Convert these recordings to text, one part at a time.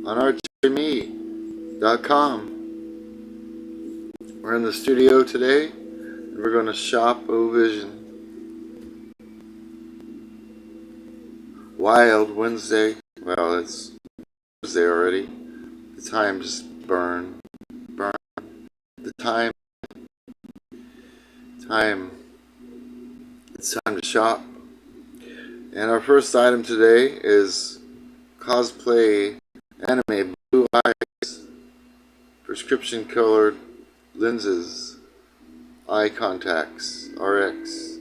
on rad.com. We're in the studio today, and we're going to shop O-Vision. Wild Wednesday. Well, it's Thursday already. The time just burn. The time. It's time to shop. And our first item today is cosplay anime blue eyes, prescription colored lenses, eye contacts, RX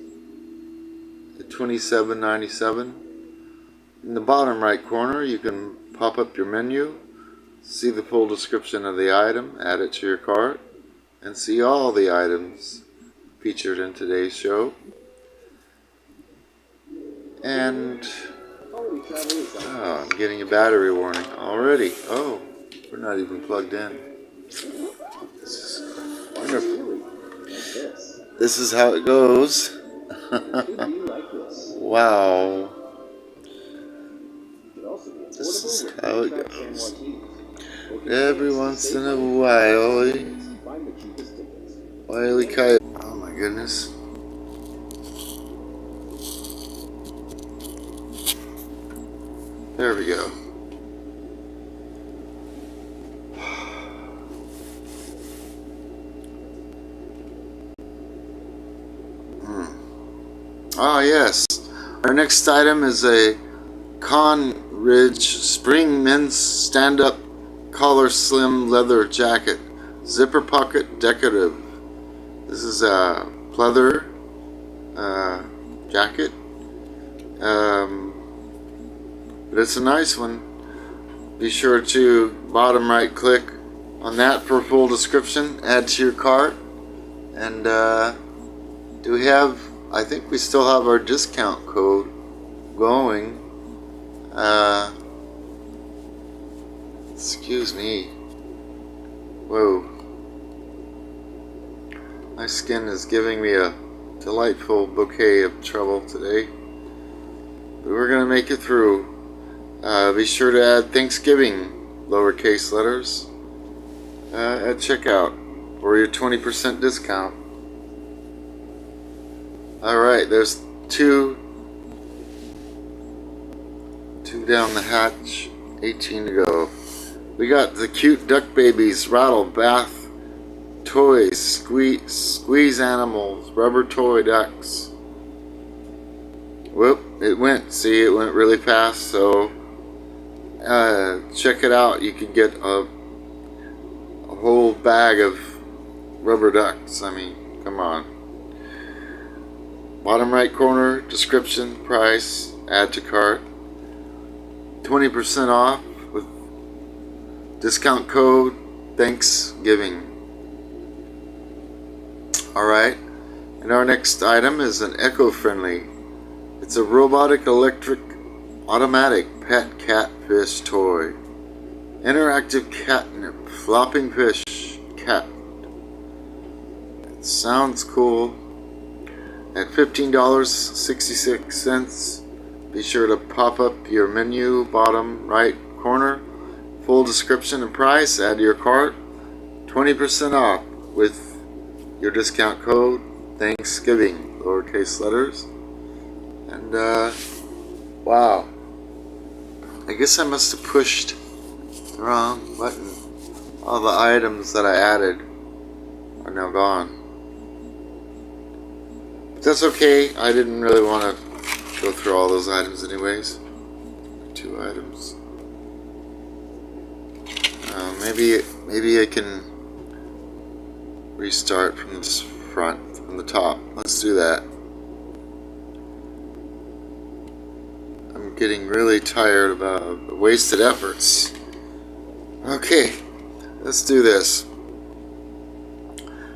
at $27.97. In the bottom right corner, you can pop up your menu, see the full description of the item, add it to your cart, and see all the items featured in today's show. And I'm getting a battery warning already. Oh, we're not even plugged in. This is wonderful. This is how it goes. Wow. This is how it goes. Every once in a while, Wiley Coyote. Oh my goodness. There we go. Ah, yes. Our next item is a Conridge Spring Men's Stand-Up Collar Slim Leather Jacket. Zipper Pocket Decorative. This is a pleather jacket. But it's a nice one. Be sure to bottom right click on that for a full description. Add to your cart. And do we have, I think we still have our discount code going. Excuse me. Whoa. My skin is giving me a delightful bouquet of trouble today. But we're going to make it through. Be sure to add Thanksgiving lowercase letters at checkout for your 20% discount. Alright, there's two down the hatch, 18 to go. We got the cute Duck Babies Rattle Bath Toys, Squeeze Animals, Rubber Toy Ducks. Whoop, it went. See, it went really fast, so check it out. You could get a whole bag of rubber ducks. I mean, come on. Bottom right corner, description, price, add to cart. 20% off with discount code Thanksgiving. Alright, and our next item is an eco-friendly. It's a robotic electric automatic pet catfish toy. Interactive catnip, flopping fish, cat. It sounds cool. At $15.66. Be sure to pop up your menu, bottom right corner. Full description and price, add to your cart. 20% off with your discount code Thanksgiving, lowercase letters. And wow, I guess I must have pushed the wrong button. All the items that I added are now gone. But that's okay, I didn't really want to go through all those items anyways. 2 items. Maybe I can restart from this front, from the top. Let's do that. I'm getting really tired about wasted efforts. Okay, let's do this.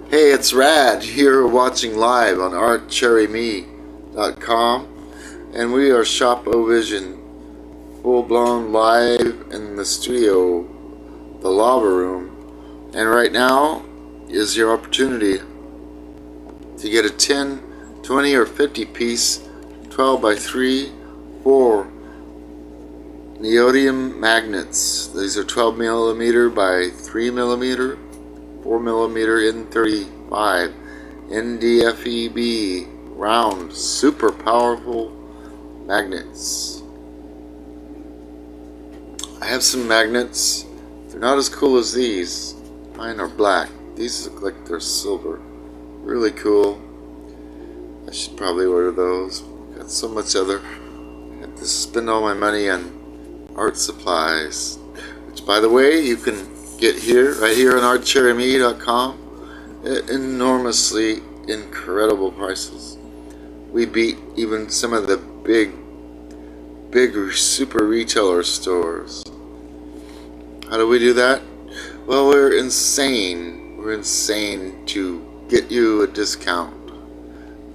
Hey, it's Rad here watching live on artcherryme.com, and we are Shop O-Vision, full-blown live in the studio, the lava room, and right now is your opportunity to get a 10, 20, or 50 piece 12 by 3, 4 neodymium magnets. These are 12 millimeter by 3 millimeter, 4 millimeter N35, NDFEB, round, super powerful magnets. I have some magnets. They're not as cool as these. Mine are black. These look like they're silver. Really cool. I should probably order those. Got so much other. I have to spend all my money on art supplies. Which, by the way, you can get here, right here on artcherryme.com at enormously incredible prices. We beat even some of the bigger super retailer stores. How do we do that? Well, we're insane. We're insane to get you a discount,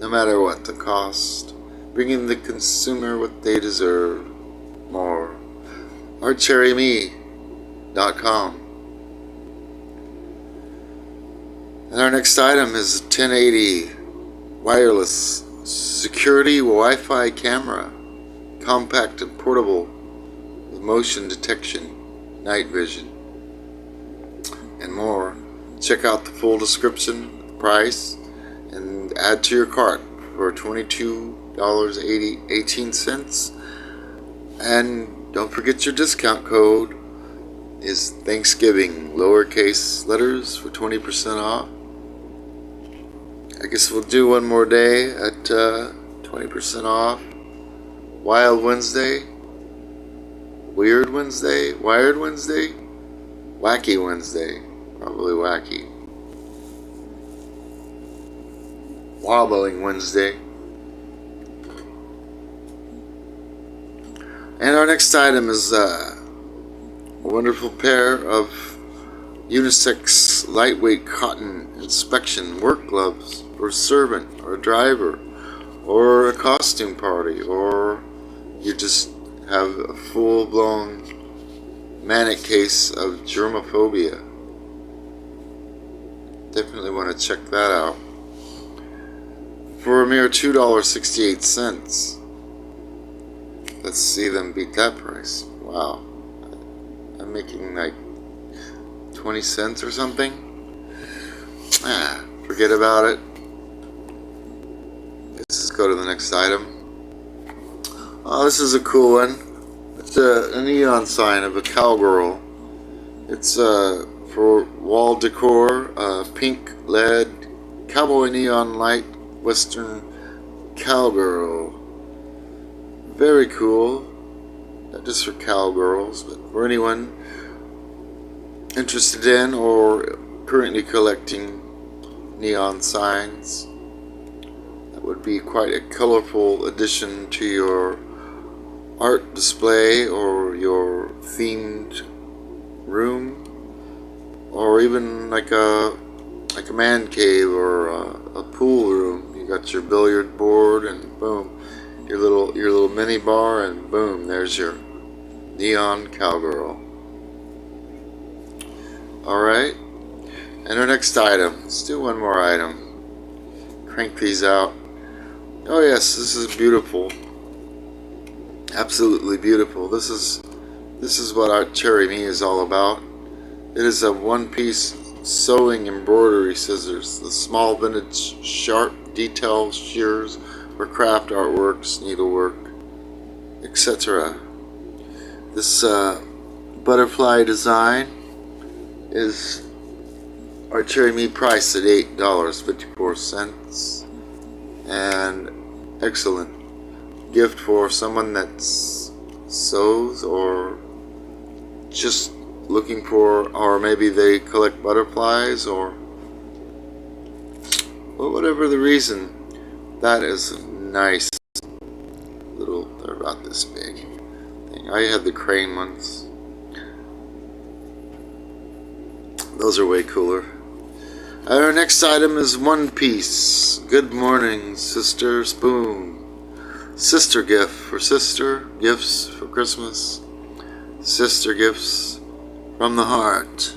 no matter what the cost, bringing the consumer what they deserve. More. artcherryme.com. And our next item is a 1080 wireless security Wi-Fi camera, compact and portable with motion detection, night vision, and more. Check out the full description, price, and add to your cart for $22.18. And don't forget your discount code is Thanksgiving, lowercase letters, for 20% off. I guess we'll do one more day at 20% off. Wild Wednesday, Weird Wednesday, Wired Wednesday, Wacky Wednesday, probably wacky. Wobbling Wednesday. And our next item is a wonderful pair of unisex lightweight cotton inspection work gloves for a servant or a driver or a costume party, or you just have a full-blown manic case of germophobia. Definitely want to check that out. For a mere $2.68. Let's see them beat that price. Wow. I'm making like 20 cents or something. Forget about it. Let's just go to the next item. Oh, this is a cool one. It's a neon sign of a cowgirl. It's for wall decor, pink LED cowboy neon light western cowgirl. Very cool. Not just for cowgirls, but for anyone interested in or currently collecting neon signs. That would be quite a colorful addition to your art display or your themed room, or even like a man cave or a pool room. You got your billiard board and boom, your little mini bar, and boom, there's your neon cowgirl. Alright, and our next item. Let's do one more item. Crank these out. Oh yes, this is beautiful. Absolutely beautiful. This is what Art Cherry Me is all about. It is a one-piece sewing embroidery scissors. The small vintage sharp detail shears for craft artworks, needlework, etc. This butterfly design is Art Cherry Me priced at $8.54, and excellent gift for someone that sews or just looking for, or maybe they collect butterflies, or well, whatever the reason. That is a nice little, they're about this big thing. I had the crane ones. Those are way cooler. Our next item is one piece. Good morning, sister spoon. Sister gift for sister, gifts for Christmas, sister gifts from the heart.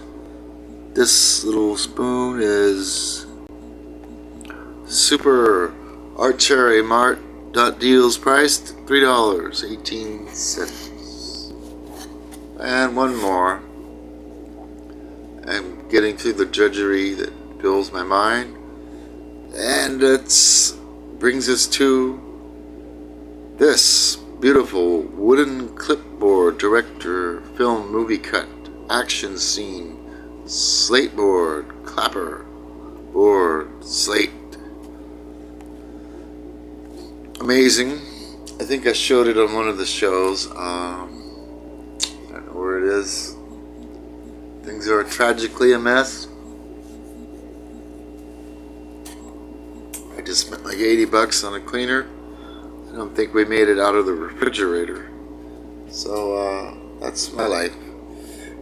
This little spoon is super Art Cherry Mart .deals priced $3.18. and one more. I'm getting through the drudgery that fills my mind, and it brings us to this beautiful wooden clipboard director film movie cut action scene slate board clapper board slate. Amazing. I think I showed it on one of the shows. I don't know where it is. Things are tragically a mess. I just spent like 80 bucks on a cleaner. I don't think we made it out of the refrigerator. So that's my life.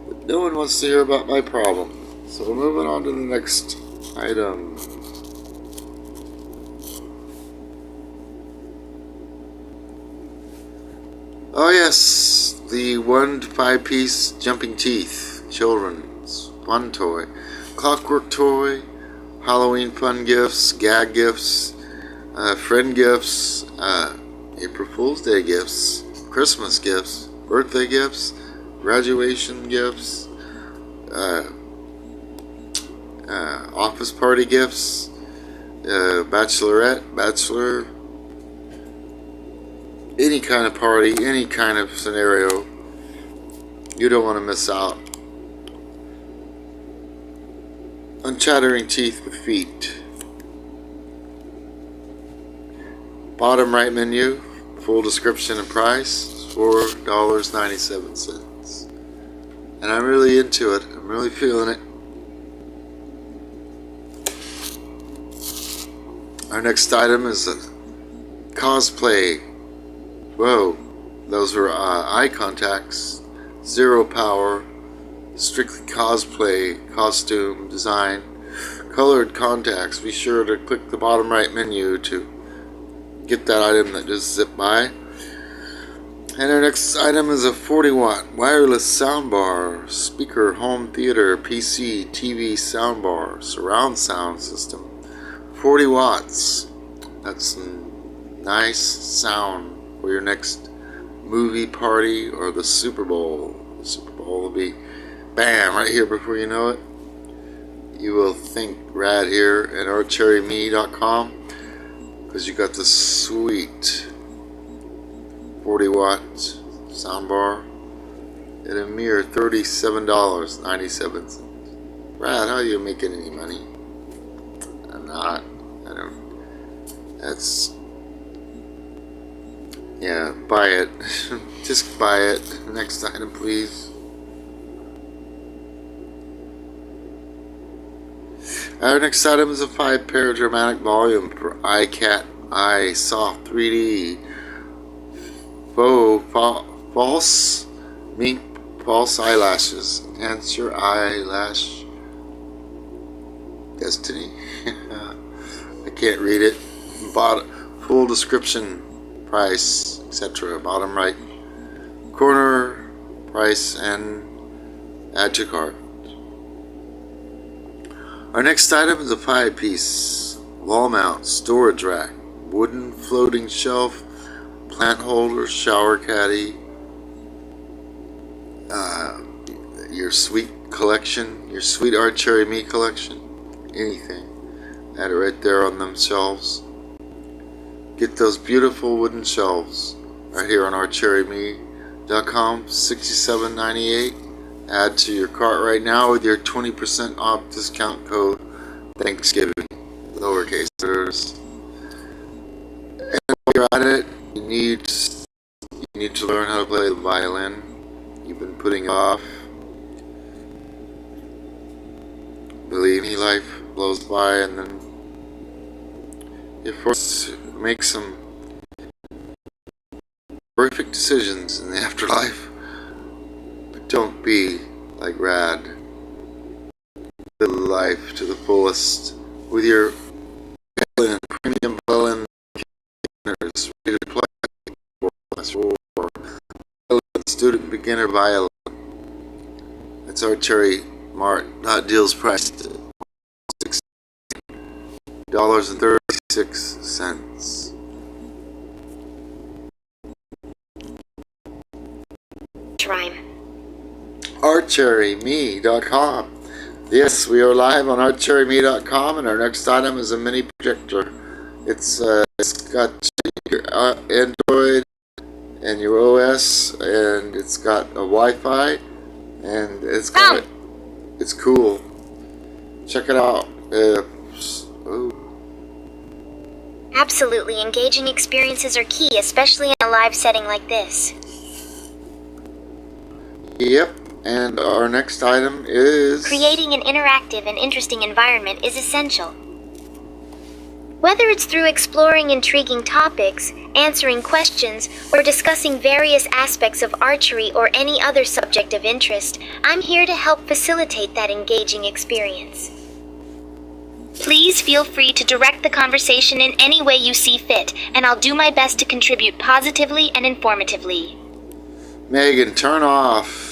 But no one wants to hear about my problem. So we're moving on to the next item. Oh yes, the 1 to 5 piece jumping teeth children's fun toy, clockwork toy, Halloween fun gifts, gag gifts, friend gifts, April Fool's Day gifts, Christmas gifts, birthday gifts, graduation gifts, office party gifts, bachelorette, bachelor, any kind of party, any kind of scenario. You don't want to miss out on chattering teeth with feet. Bottom right menu, full description and price, $4.97. And I'm really into it. I'm really feeling it. Our next item is a cosplay. Whoa, those are eye contacts, zero power, strictly cosplay, costume, design, colored contacts. Be sure to click the bottom right menu to get that item that just zipped by. And our next item is a 40-watt wireless soundbar, speaker, home theater, PC, TV soundbar, surround sound system. 40 watts. That's some nice sound for your next movie party or the Super Bowl. The Super Bowl will be bam right here before you know it. You will think Rad here at artcherryme.com because you got the sweet 40-watt soundbar at a mere $37.97. Rad, how are you making any money? I'm not. I don't. That's. Yeah, buy it. Just buy it. Next item, please. Our next item is a 5-pair dramatic volume for iCat Eye Soft 3D false mink false eyelashes. Enhance your eyelash destiny. I can't read it. Full description, price, etc. Bottom right corner, price, and add to cart. Our next item is a 5-piece wall mount storage rack, wooden floating shelf, plant holder, shower caddy, your sweet collection, your sweet Art Cherry Me collection, anything. Add it right there on them shelves. Get those beautiful wooden shelves right here on artcherryme.com, $67.98. Add to your cart right now with your 20% off discount code Thanksgiving, lowercase letters. And while you're at it, you need to learn how to play the violin. You've been putting it off. Believe me, life blows by, and then you're forced to make some perfect decisions in the afterlife. But don't be like Rad. Live life to the fullest with your violin, premium violin ready to play for student beginner violin. That's our Cherry Mart. Not deals priced at $6.36. Rhyme. artcherryme.com. Yes, we are live on artcherryme.com, and our next item is a mini projector. It's got your Android and your OS, and it's got a Wi-Fi, and it's cool. Check it out. Absolutely, engaging experiences are key, especially in a live setting like this. Yep, and our next item is... Creating an interactive and interesting environment is essential. Whether it's through exploring intriguing topics, answering questions, or discussing various aspects of archery or any other subject of interest, I'm here to help facilitate that engaging experience. Please feel free to direct the conversation in any way you see fit, and I'll do my best to contribute positively and informatively. Megan, turn off.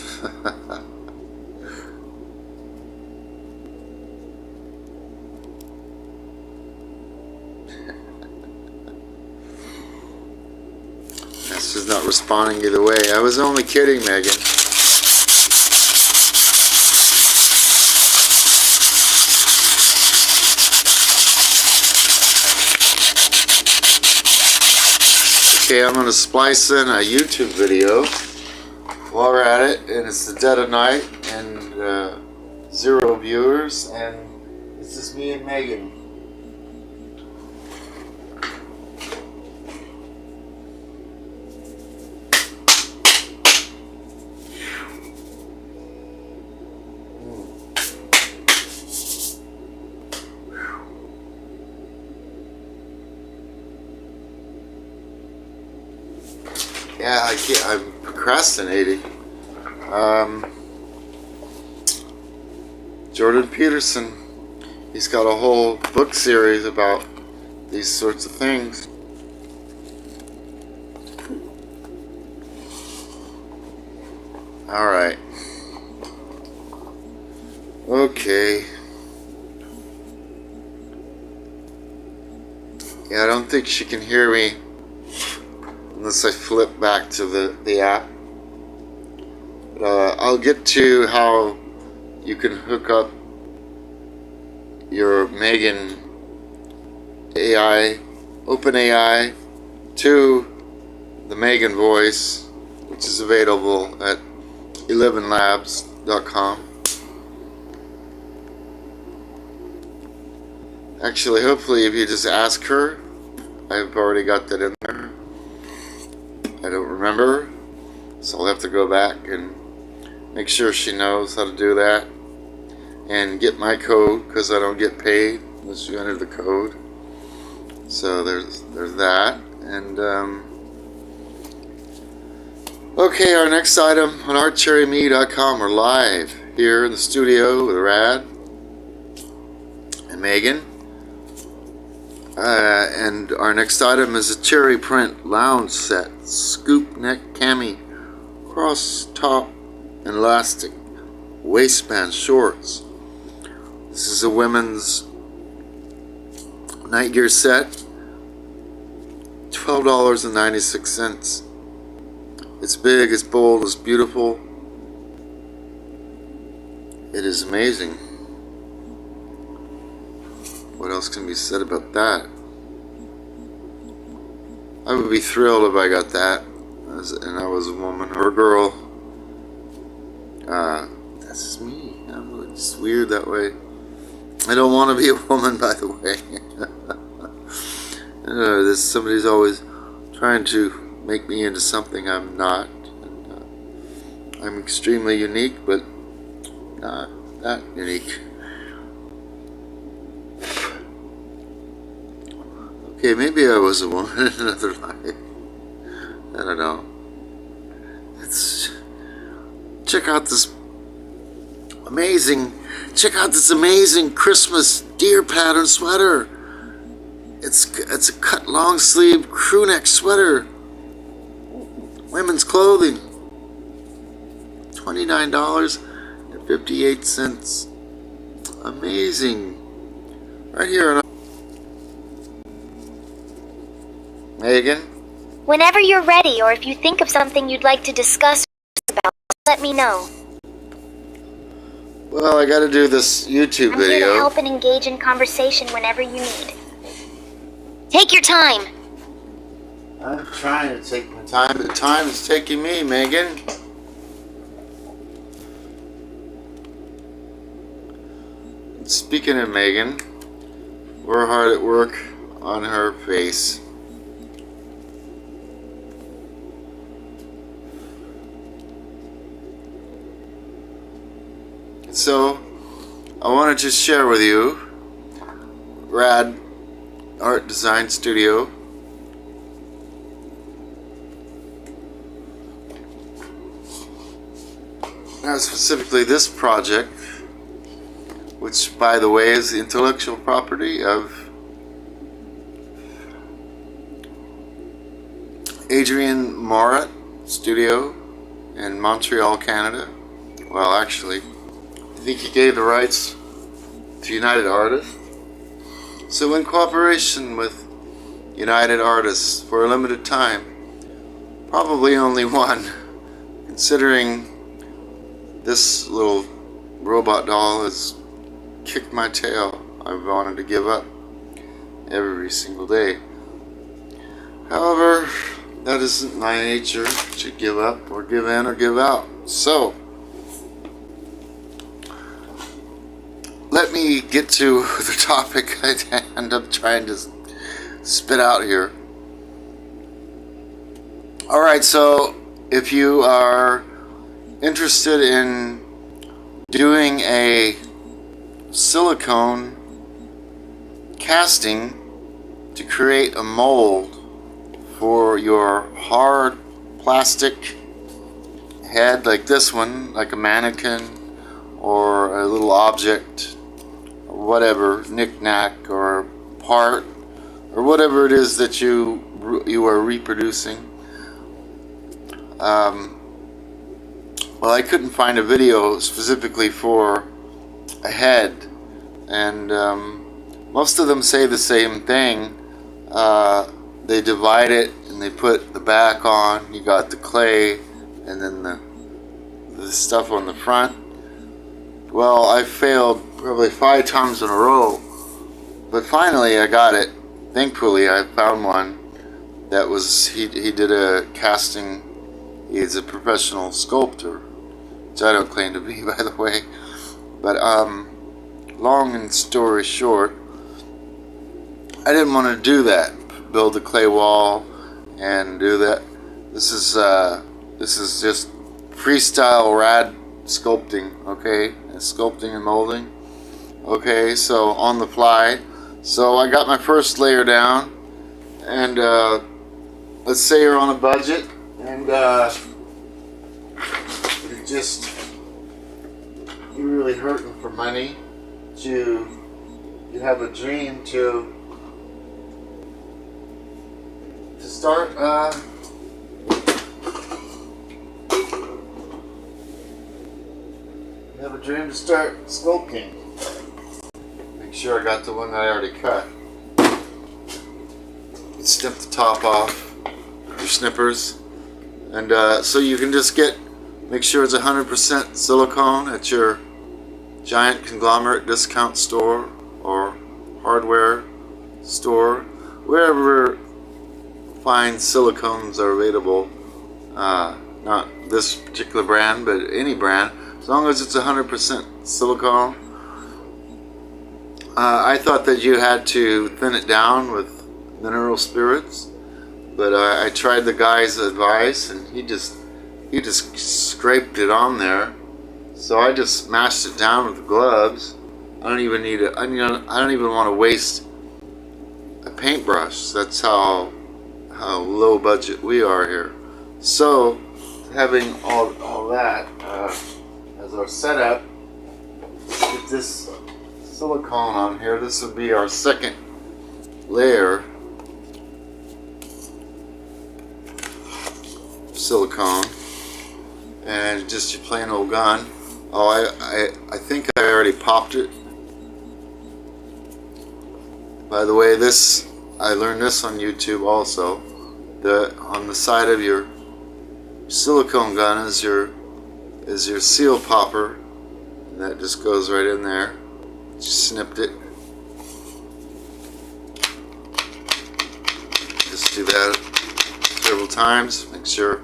She's not responding either way. I was only kidding, Megan. Okay, I'm going to splice in a YouTube video while we're at it, and it's the dead of night, and 0 viewers, and it's just me and Megan. Yeah, I'm procrastinating. Jordan Peterson, he's got a whole book series about these sorts of things. Alright. Okay. Yeah, I don't think she can hear me unless I flip back to the app. But, I'll get to how you can hook up your Megan AI, OpenAI, to the Megan voice, which is available at 11labs.com. Actually, hopefully, if you just ask her, I've already got that in there. I don't remember, so I'll have to go back and make sure she knows how to do that, and get my code, because I don't get paid unless you enter the code. So there's that. And okay, our next item on artcherryme.com. We're live here in the studio with Rad and Megan. And our next item is a cherry print lounge set, scoop neck cami, cross top and elastic waistband shorts. This is a women's night gear set, $12.96. It's big, it's bold, it's beautiful. It is amazing. What else can be said about that? I would be thrilled if I got that, and I was a woman or a girl. That's just me. I'm just weird that way. I don't want to be a woman, by the way. Somebody's always trying to make me into something I'm not. And, I'm extremely unique, but not that unique. Okay, maybe I was a woman in another life. I don't know. Check out this amazing Christmas deer pattern sweater. It's a cut long sleeve crew neck sweater. Women's clothing. $29.58. Amazing. Right here on Megan? Whenever you're ready, or if you think of something you'd like to discuss about, let me know. Well, I gotta do this YouTube I'm here to video. help and engage in conversation whenever you need. Take your time. I'm trying to take my time, but time is taking me, Megan. Speaking of Megan, we're hard at work on her face. So, I want to just share with you Rad Studio. Now, specifically this project, which, by the way, is the intellectual property of Adrian Morat Studio in Montreal, Canada. Well, actually, I think he gave the rights to United Artists. So in cooperation with United Artists for a limited time, probably only one, considering this little robot doll has kicked my tail, I've wanted to give up every single day. However, that isn't my nature to give up or give in or give out. So, let me get to the topic I end up trying to spit out here. Alright, so if you are interested in doing a silicone casting to create a mold for your hard plastic head like this one, like a mannequin or a little object, or whatever, knick-knack or part, or whatever it is that you are reproducing. Well, I couldn't find a video specifically for a head, and most of them say the same thing. They divide it and they put the back on. You got the clay and then the stuff on the front. Well, I failed probably 5 times in a row, but finally I got it. Thankfully, I found one that was, he did a casting. He's a professional sculptor, which I don't claim to be, by the way. But long and story short, I didn't want to do that. Build a clay wall and do that. This is just freestyle rad sculpting, okay? Sculpting and molding. Okay, so on the fly. So I got my first layer down, and let's say you're on a budget, and you're really hurting for money. You have a dream to start you have a dream to start sculpting. Make sure I got the one that I already cut. You snip the top off your snippers, and so you can just make sure it's 100% silicone at your giant conglomerate discount store or hardware store, wherever fine silicones are available. Not this particular brand, but any brand, as long as it's 100% silicone. I thought that you had to thin it down with mineral spirits, but I tried the guy's advice, and he just scraped it on there. So I just mashed it down with the gloves. I don't even need it. I don't even want to waste a paintbrush. That's how low budget we are here. So having all that as our setup, get this silicone on here. This would be our second layer of silicone, and just your plain old gun. Oh, I think I already popped it. By the way, I learned this on YouTube also. On the side of your silicone gun is your seal popper. and that just goes right in there. Just snipped it. Just do that several times. Make sure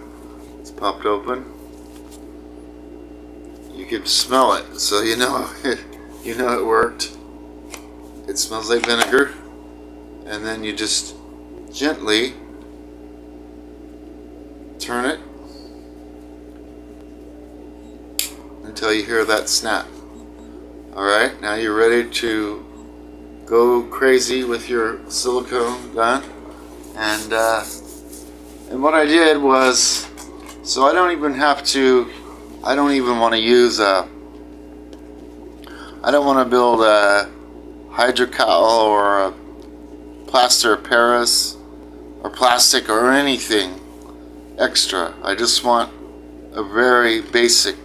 it's popped open. You can smell it, so you know you know it worked. It smells like vinegar, and then you just gently turn it until you hear that snap. Alright, now you're ready to go crazy with your silicone gun. And what I did was, so I don't even want to use I don't want to build a hydrocal or a plaster of Paris or plastic or anything extra. I just want a very basic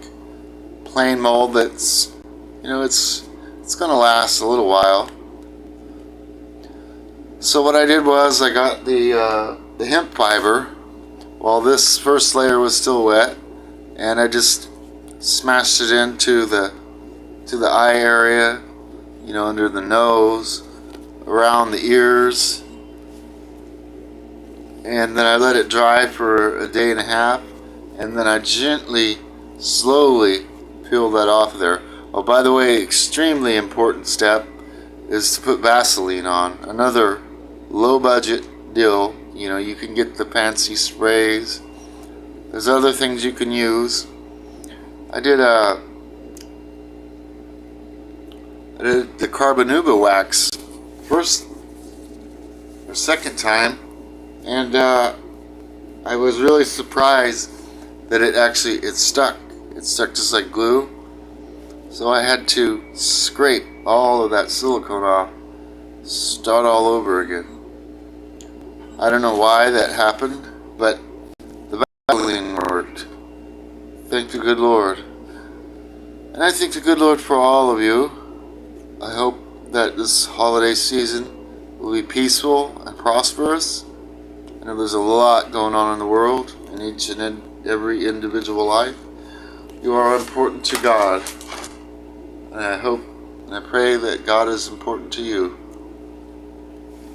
plain mold that's, you know, it's gonna last a little while. So what I did was I got the hemp fiber while this first layer was still wet, and I just smashed it into the eye area, you know, under the nose, around the ears, and then I let it dry for a day and a half, and then I gently, slowly peel that off there. Oh, by the way, extremely important step is to put Vaseline on. Another low budget deal. You know, you can get the fancy sprays. There's other things you can use. I did the Carbonuba wax first or second time, and I was really surprised that it stuck. It stuck just like glue. So I had to scrape all of that silicone off, start all over again. I don't know why that happened, but the Vaseline worked. Thank the good Lord. And I thank the good Lord for all of you. I hope that this holiday season will be peaceful and prosperous. I know there's a lot going on in the world, in each and every individual life. You are important to God. And I hope and I pray that God is important to you.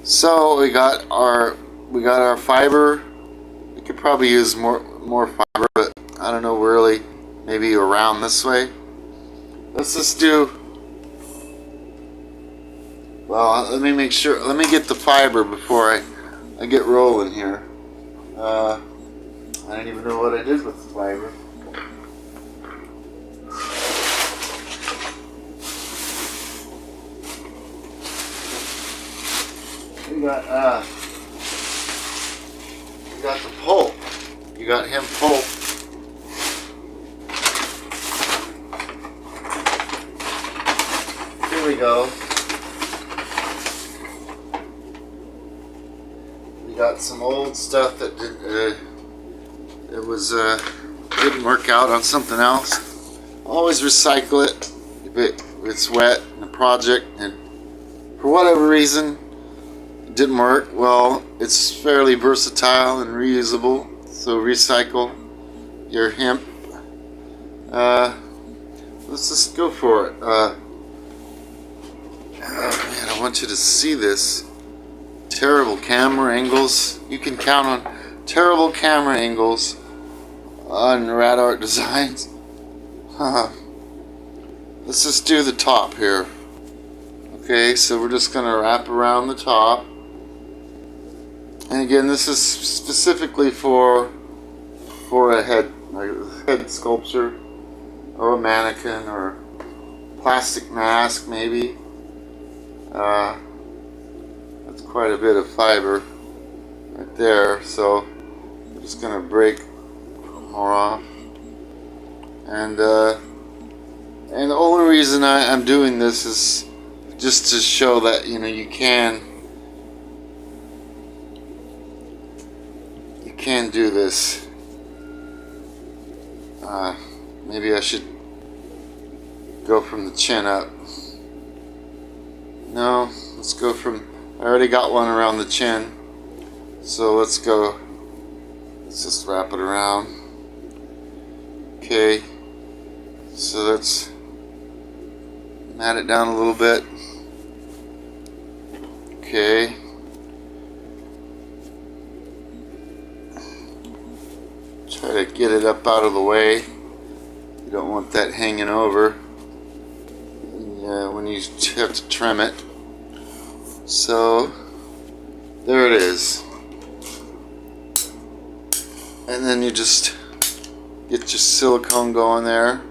So we got our fiber. We could probably use more fiber, but I don't know, really, maybe around this way. Let's just do, well, let me make sure, let me get the fiber before I get rolling here. I don't even know what I did with the fiber. We got the pulp. You got hemp pulp. Here we go. We got some old stuff that didn't work out on something else. Always recycle it if it's wet in a project, and for whatever reason didn't work. Well, it's fairly versatile and reusable, so recycle your hemp. Let's just go for it. Oh man, I want you to see this. Terrible camera angles. You can count on terrible camera angles on Rad Art Designs. Let's just do the top here. Okay, so we're just gonna wrap around the top. And again, this is specifically for a head sculpture, or a mannequin, or plastic mask maybe. That's quite a bit of fiber right there, so I'm just gonna break more off. And the only reason I'm doing this is just to show that, you know, you can do this. Maybe I should go from the chin up. No, let's go from, I already got one around the chin, so let's just wrap it around. Okay, so that's mat it down a little bit. Okay. Try to get it up out of the way. You don't want that hanging over when you have to trim it. So there it is. And then you just get your silicone going there.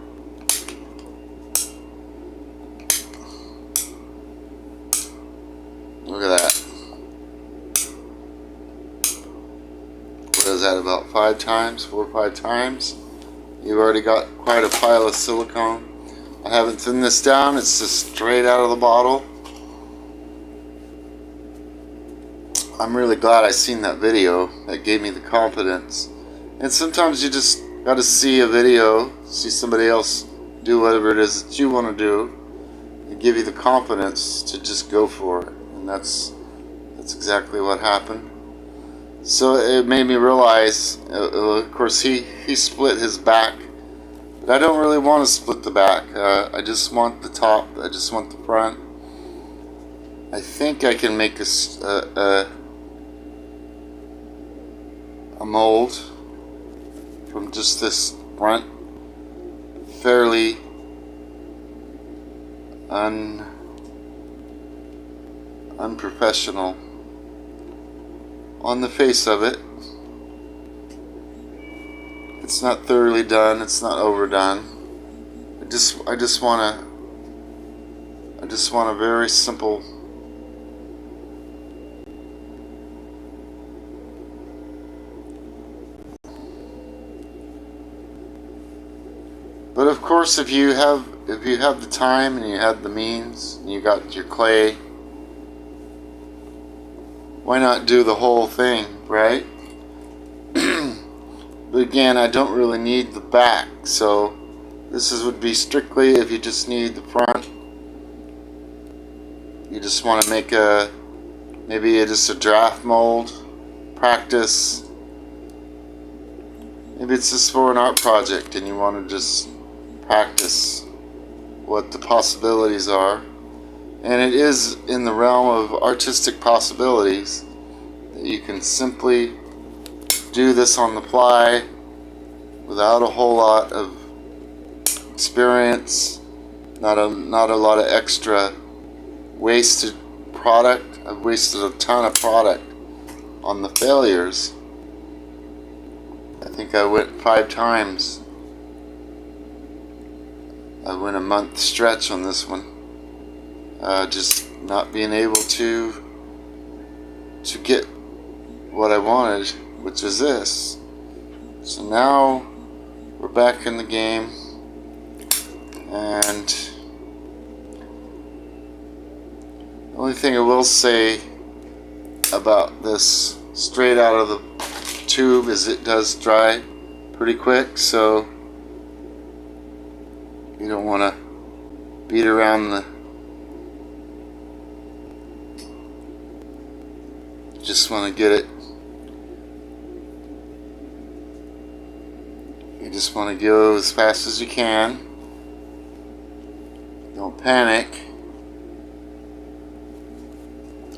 Look at that. What is that, about 5 times? 4 or 5 times? You've already got quite a pile of silicone. I haven't thinned this down, it's just straight out of the bottle. I'm really glad I seen that video. That gave me the confidence. And sometimes you just got to see a video, see somebody else do whatever it is that you want to do, and give you the confidence to just go for it. And that's exactly what happened. So it made me realize, of course he split his back, but I don't really want to split the back. I just want the top, I just want the front. I think I can make a mold from just this front, fairly unprofessional on the face of it. It's not thoroughly done, it's not overdone. I just want a very simple But of course, if you have the time and you have the means and you got your clay, why not do the whole thing, right? But again, I don't really need the back, so this would be strictly if you just need the front. You just want to make maybe just a draft mold, practice. Maybe it's just for an art project and you want to just practice what the possibilities are. And it is in the realm of artistic possibilities that you can simply do this on the fly without a whole lot of experience, not a lot of extra wasted product. I've wasted a ton of product on the failures. I think I went 5 times. I went a month stretch on this one. Just not being able to get what I wanted, which is this. So now we're back in the game, and the only thing I will say about this straight out of the tube is it does dry pretty quick, so you don't want to beat around just want to get it. You just want to go as fast as you can. Don't panic.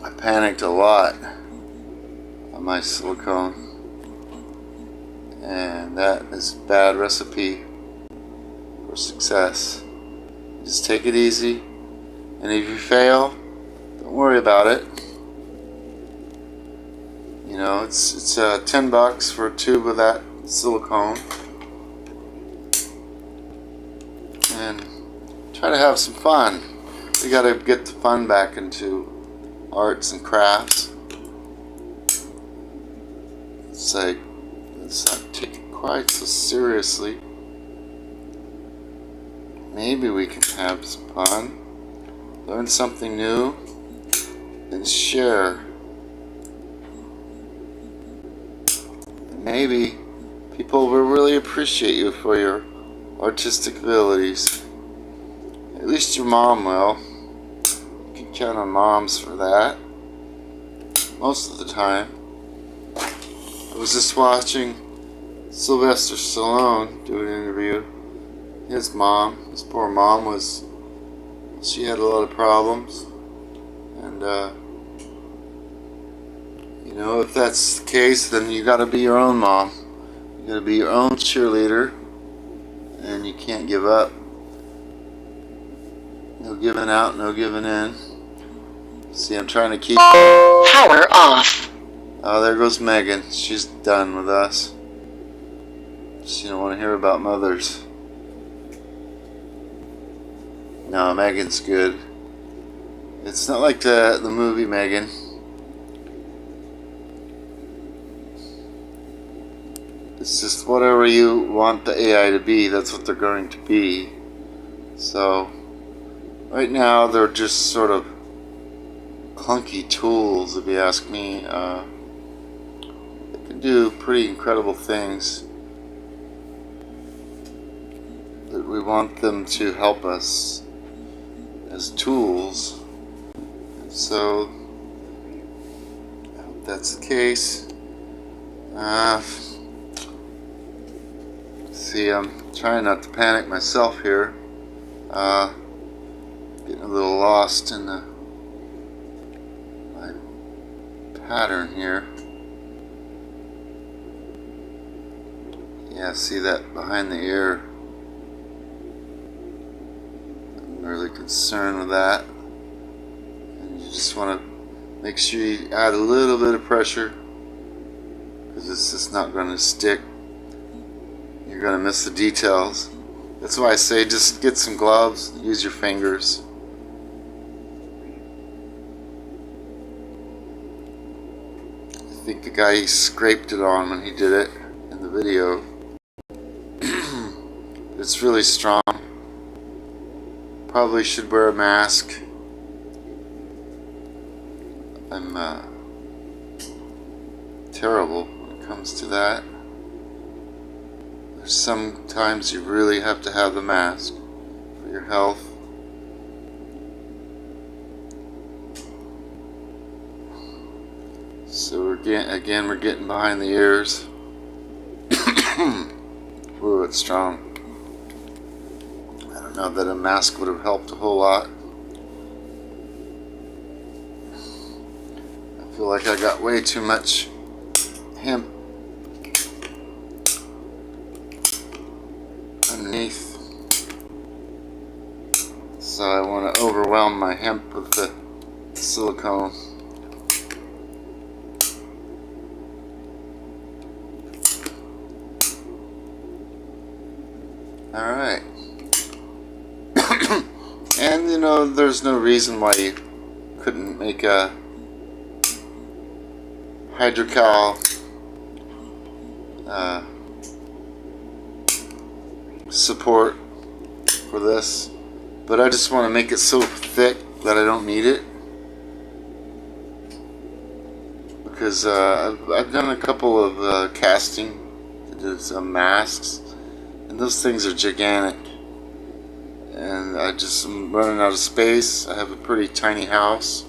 I panicked a lot on my silicone, and that is a bad recipe for success. Just take it easy, and if you fail, don't worry about it. You know, it's $10 for a tube of that silicone, and try to have some fun. We got to get the fun back into arts and crafts. It's like, let's not take it quite so seriously. Maybe we can have some fun, learn something new, and share. Maybe people will really appreciate you for your artistic abilities. At least your mom will. You can count on moms for that. Most of the time. I was just watching Sylvester Stallone do an interview. His poor mom was she had a lot of problems, and you know, if that's the case, then you gotta be your own mom. You gotta be your own cheerleader, and you can't give up. No giving out, no giving in. See, I'm trying to keep power off. Oh, there goes Megan. She's done with us. She don't want to hear about mothers. No, Megan's good. It's not like the movie Megan. It's just whatever you want the AI to be, that's what they're going to be. So, right now they're just sort of clunky tools, if you ask me. They can do pretty incredible things, but we want them to help us as tools. So, I hope that's the case. See, I'm trying not to panic myself here. Getting a little lost in my pattern here. Yeah, see that behind the ear? I'm really concerned with that. And you just want to make sure you add a little bit of pressure, because it's just not going to stick. You're going to miss the details. That's why I say just get some gloves, use your fingers. I think the guy scraped it on when he did it in the video. It's really strong. Probably should wear a mask. I'm terrible when it comes to that. Sometimes you really have to have the mask for your health. So we're getting behind the ears. Ooh, it's strong. I don't know that a mask would have helped a whole lot. I feel like I got way too much hemp underneath, so I want to overwhelm my hemp with the silicone. Alright. And you know, there's no reason why you couldn't make a hydrocal support for this, but I just want to make it so thick that I don't need it, because I've done a couple of casting to do some masks, and those things are gigantic, and I just am running out of space. I have a pretty tiny house,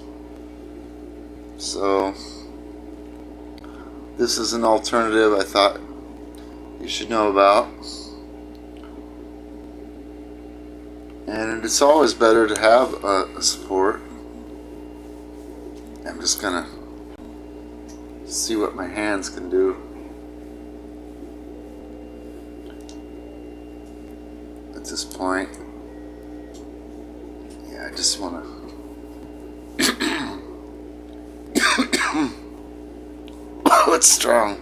so this is an alternative I thought you should know about. And it's always better to have a support. I'm just gonna see what my hands can do at this point. Yeah, I just wanna oh, it's strong.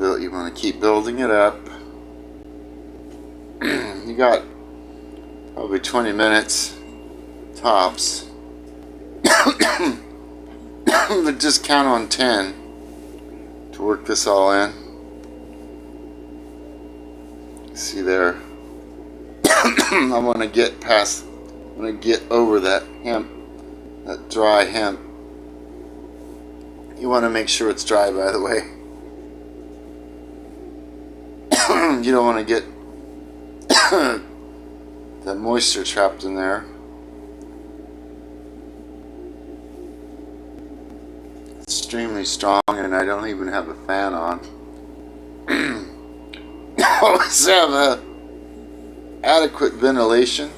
You want to keep building it up. You got probably 20 minutes tops. But just count on 10 to work this all in. See there. I want to get past, I want to get over that hemp, that dry hemp. You want to make sure it's dry, by the way. You don't want to get that moisture trapped in there. extremely strong, and I don't even have a fan on. Always have adequate ventilation.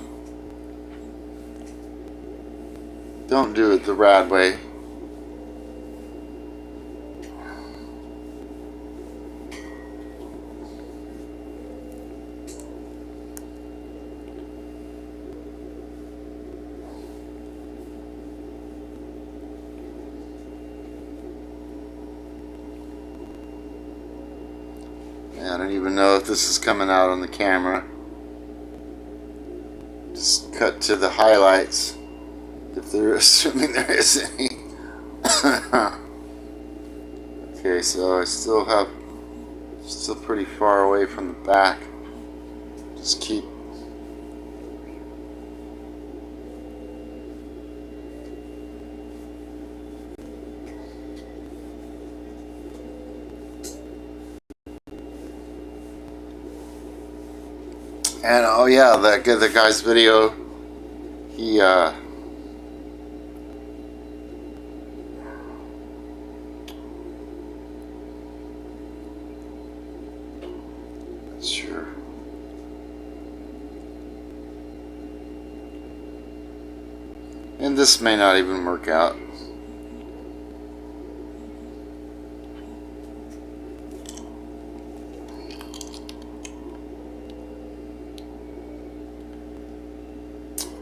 Don't do it the Rad way. I don't even know if this is coming out on the camera. Just cut to the highlights, if there, assuming there is any. Okay, so I still pretty far away from the back. Just keep. And oh yeah, the guy's video, he sure. And this may not even work out.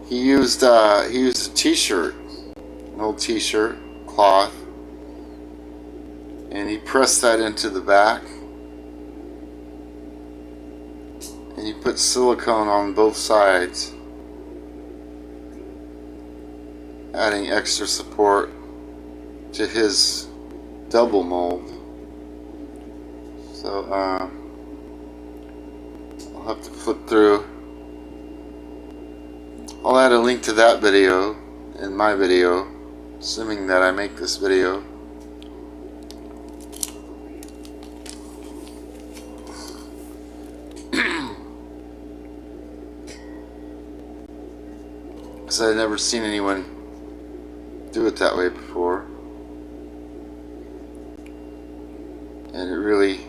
He used a t-shirt, an old t-shirt, cloth, and he pressed that into the back, and he put silicone on both sides, adding extra support to his double mold. So I'll have to flip through. I'll add a link to that video in my video, assuming that I make this video. Because I've never seen anyone do it that way before. And it really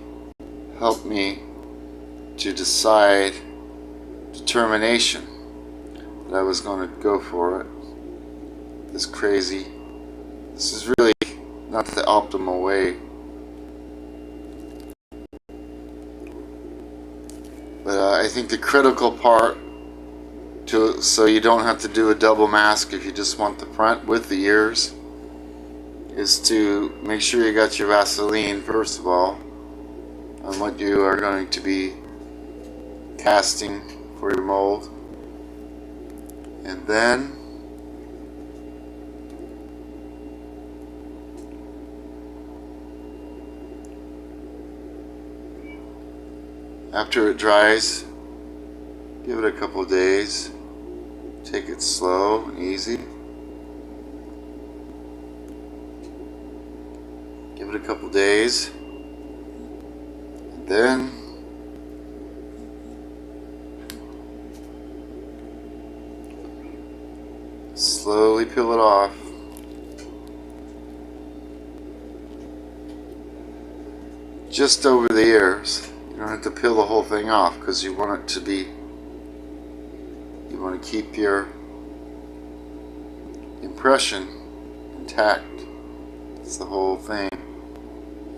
helped me to decide determination that I was going to go for it. This is really not the optimal way. But I think the critical part so you don't have to do a double mask if you just want the front with the ears, is to make sure you got your Vaseline first of all on what you are going to be casting for your mold. And then after it dries, give it a couple of days. Take it slow and easy. Give it a couple of days. And then slowly peel it off. Just over the ears. You don't have to peel the whole thing off because you want it to be, you want to keep your impression intact. That's the whole thing.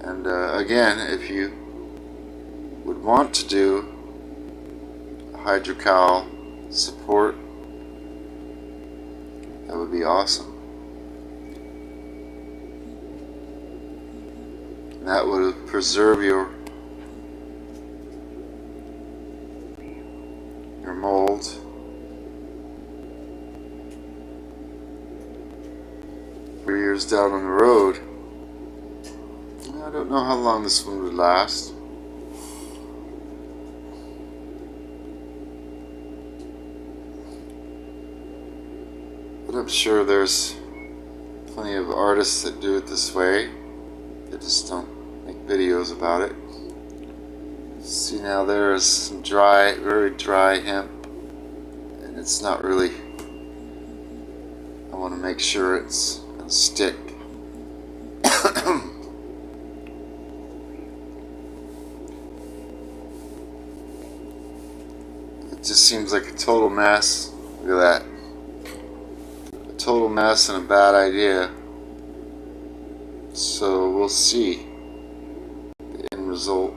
And again, if you would want to do a hydrocal support, that would be awesome. And that would preserve your mold. For years down on the road. I don't know how long this one would last. But I'm sure there's plenty of artists that do it this way. They just don't make videos about it. See, now there is some dry, very dry hemp, and it's not really, I want to make sure it's going to stick. seems like a total mess. Look at that. A total mess and a bad idea. So we'll see the end result.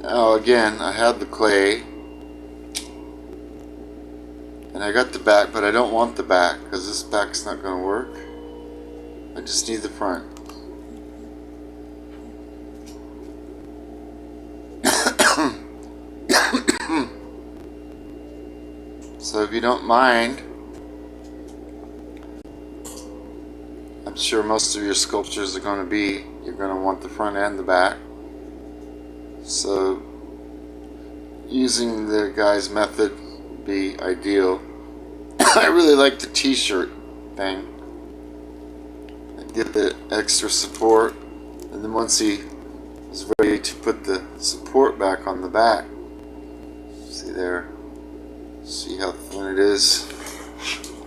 Now again, I had the clay and I got the back, but I don't want the back because this back's not going to work. I just need the front. So if you don't mind, I'm sure most of your sculptures are going to be, you're going to want the front and the back. So using the guy's method would be ideal. I really like the t-shirt thing. I get the extra support, and then once he was ready to put the support back on the back, see there, see how thin it is?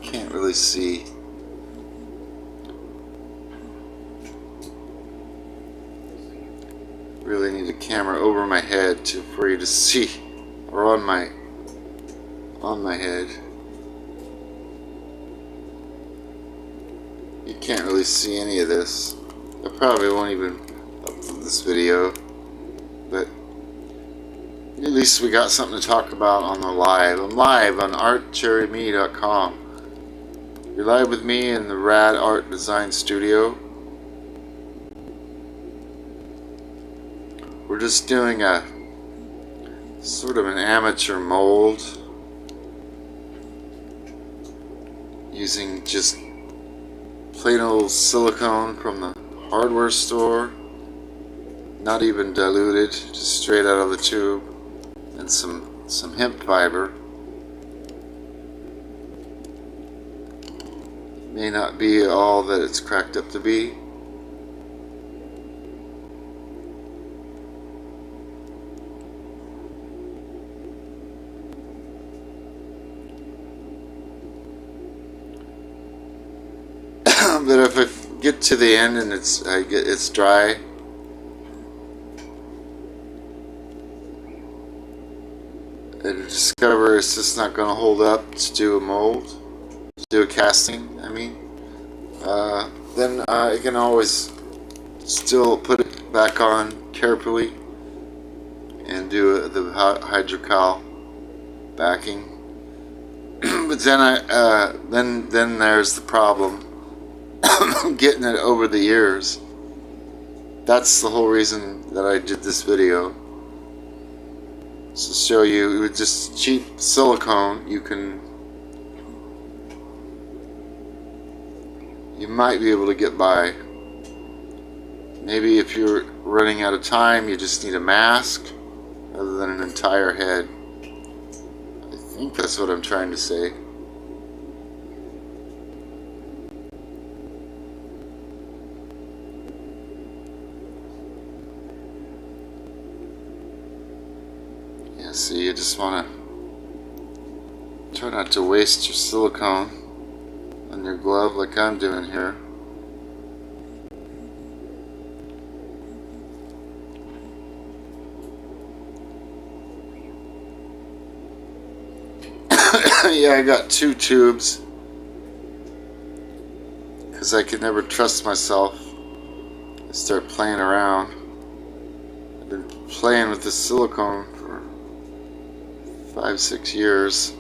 Can't really see. Really need a camera over my head for you to see, or on my head. You can't really see any of this. I probably won't even upload this video, but at least we got something to talk about on the live. I'm live on artcherryme.com. You're live with me in the Rad Art Design Studio. We're just doing a sort of an amateur mold using just plain old silicone from the hardware store, not even diluted, just straight out of the tube, and some hemp fiber. May not be all that it's cracked up to be. But if I get to the end and it's dry, and discover it's just not going to hold up to do a mold, to do a casting, I mean, then I can always still put it back on carefully and do the hydrocal backing. But then then there's the problem. Getting it over the ears. That's the whole reason that I did this video, to show you with just cheap silicone you might be able to get by. Maybe if you're running out of time, you just need a mask rather than an entire head. I think that's what I'm trying to say. So you just want to try not to waste your silicone on your glove like I'm doing here. Yeah, I got 2 tubes because I could never trust myself to start playing around. I've been playing with this silicone for 5-6 years.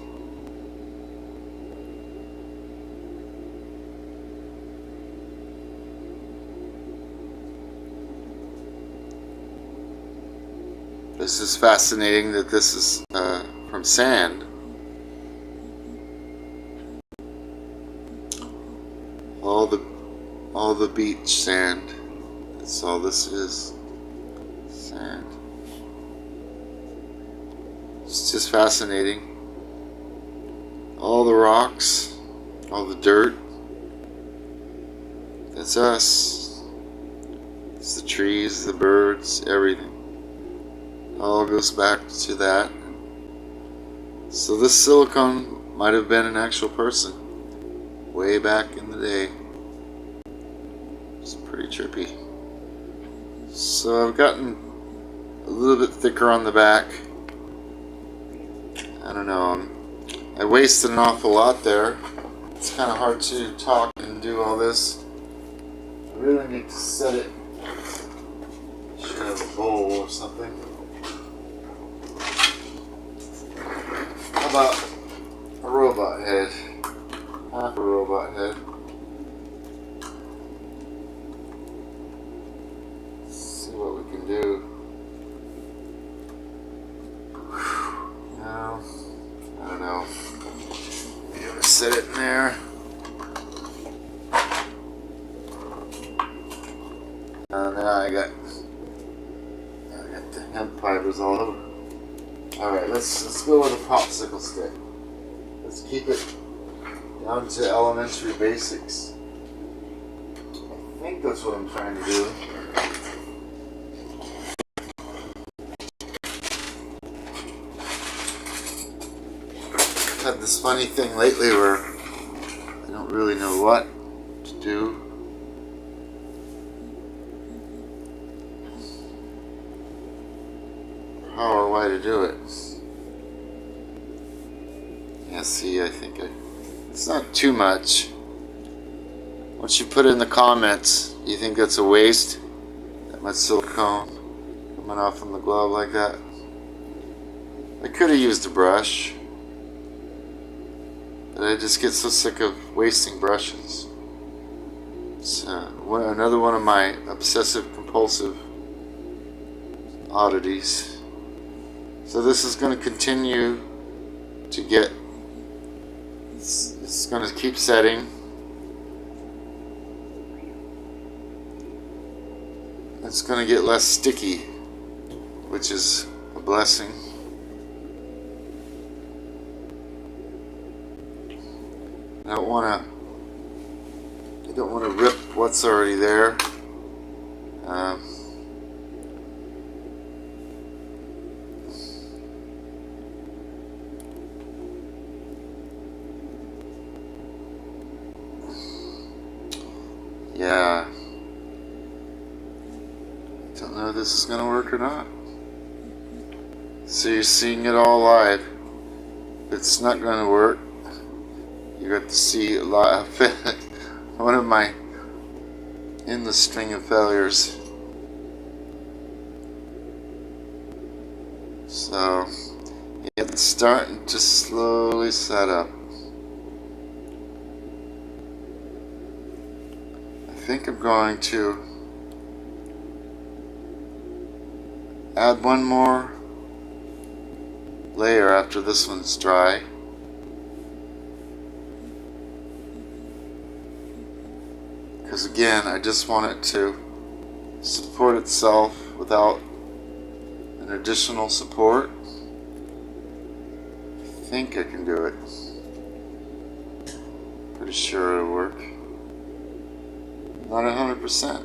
This is fascinating that this is from sand. All the beach sand. That's all this is. Sand. It's just fascinating. All the rocks, all the dirt. That's us. It's the trees, the birds, everything. All goes back to that. So this silicone might have been an actual person way back in the day. It's pretty pretty trippy. So I've gotten a little bit thicker on the back. I don't know, I wasted an awful lot there. It's kind of hard to talk and do all this. I really need to set it. Should have a bowl or something. How about a robot head? Half a robot head. Let's see what we can do. No, I don't know. Maybe I'm gonna set it in there. Now I got the hemp fibers all over. Alright, let's go with a popsicle stick. Let's keep it down to elementary basics. I think that's what I'm trying to do. I've had this funny thing lately where I don't really know what to do. How or why to do it. Yeah, see, I think it's not too much. Once you put it in the comments, you think that's a waste? That much silicone coming off from the glove like that? I could have used a brush, but I just get so sick of wasting brushes. It's another one of my obsessive compulsive oddities. So this is going to continue to get, it's going to keep setting. It's going to get less sticky, which is a blessing. I don't want to rip what's already there. Yeah. Don't know if this is going to work or not. So you're seeing it all live. If it's not going to work, you got to see a lot of one of my endless string of failures. So yeah, it's starting to slowly set up. I think I'm going to add one more layer after this one's dry. Because again, I just want it to support itself without an additional support. I think I can do it. Pretty sure it'll work. Not 100%.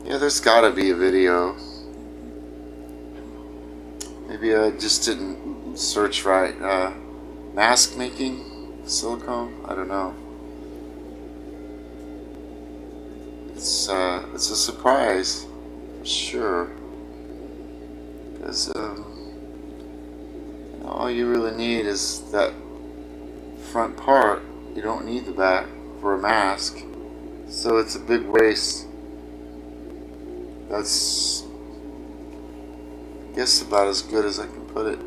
Yeah, there's gotta be a video. Maybe I just didn't search right. Mask making silicone? I don't know. It's a surprise, for sure. Because all you really need is that front part. You don't need the back for a mask. So it's a big waste. That's, I guess, about as good as I can put it.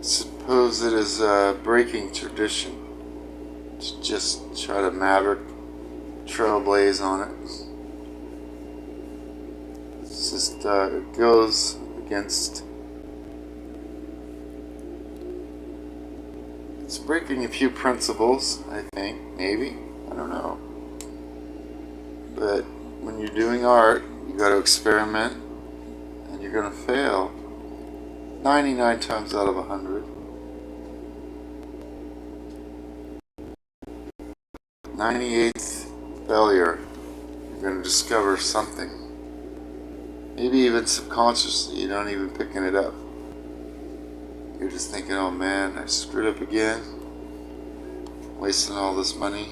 Suppose it is a breaking tradition to just try to maverick trailblaze on it. It's just, it goes against, it's breaking a few principles, I think, maybe. I don't know. But when you're doing art, you got to experiment, and you're going to fail 99 times out of 100. 98th failure, you're going to discover something. Maybe even subconsciously, you don't even picking it up. You're just thinking, oh man, I screwed up again. Wasting all this money.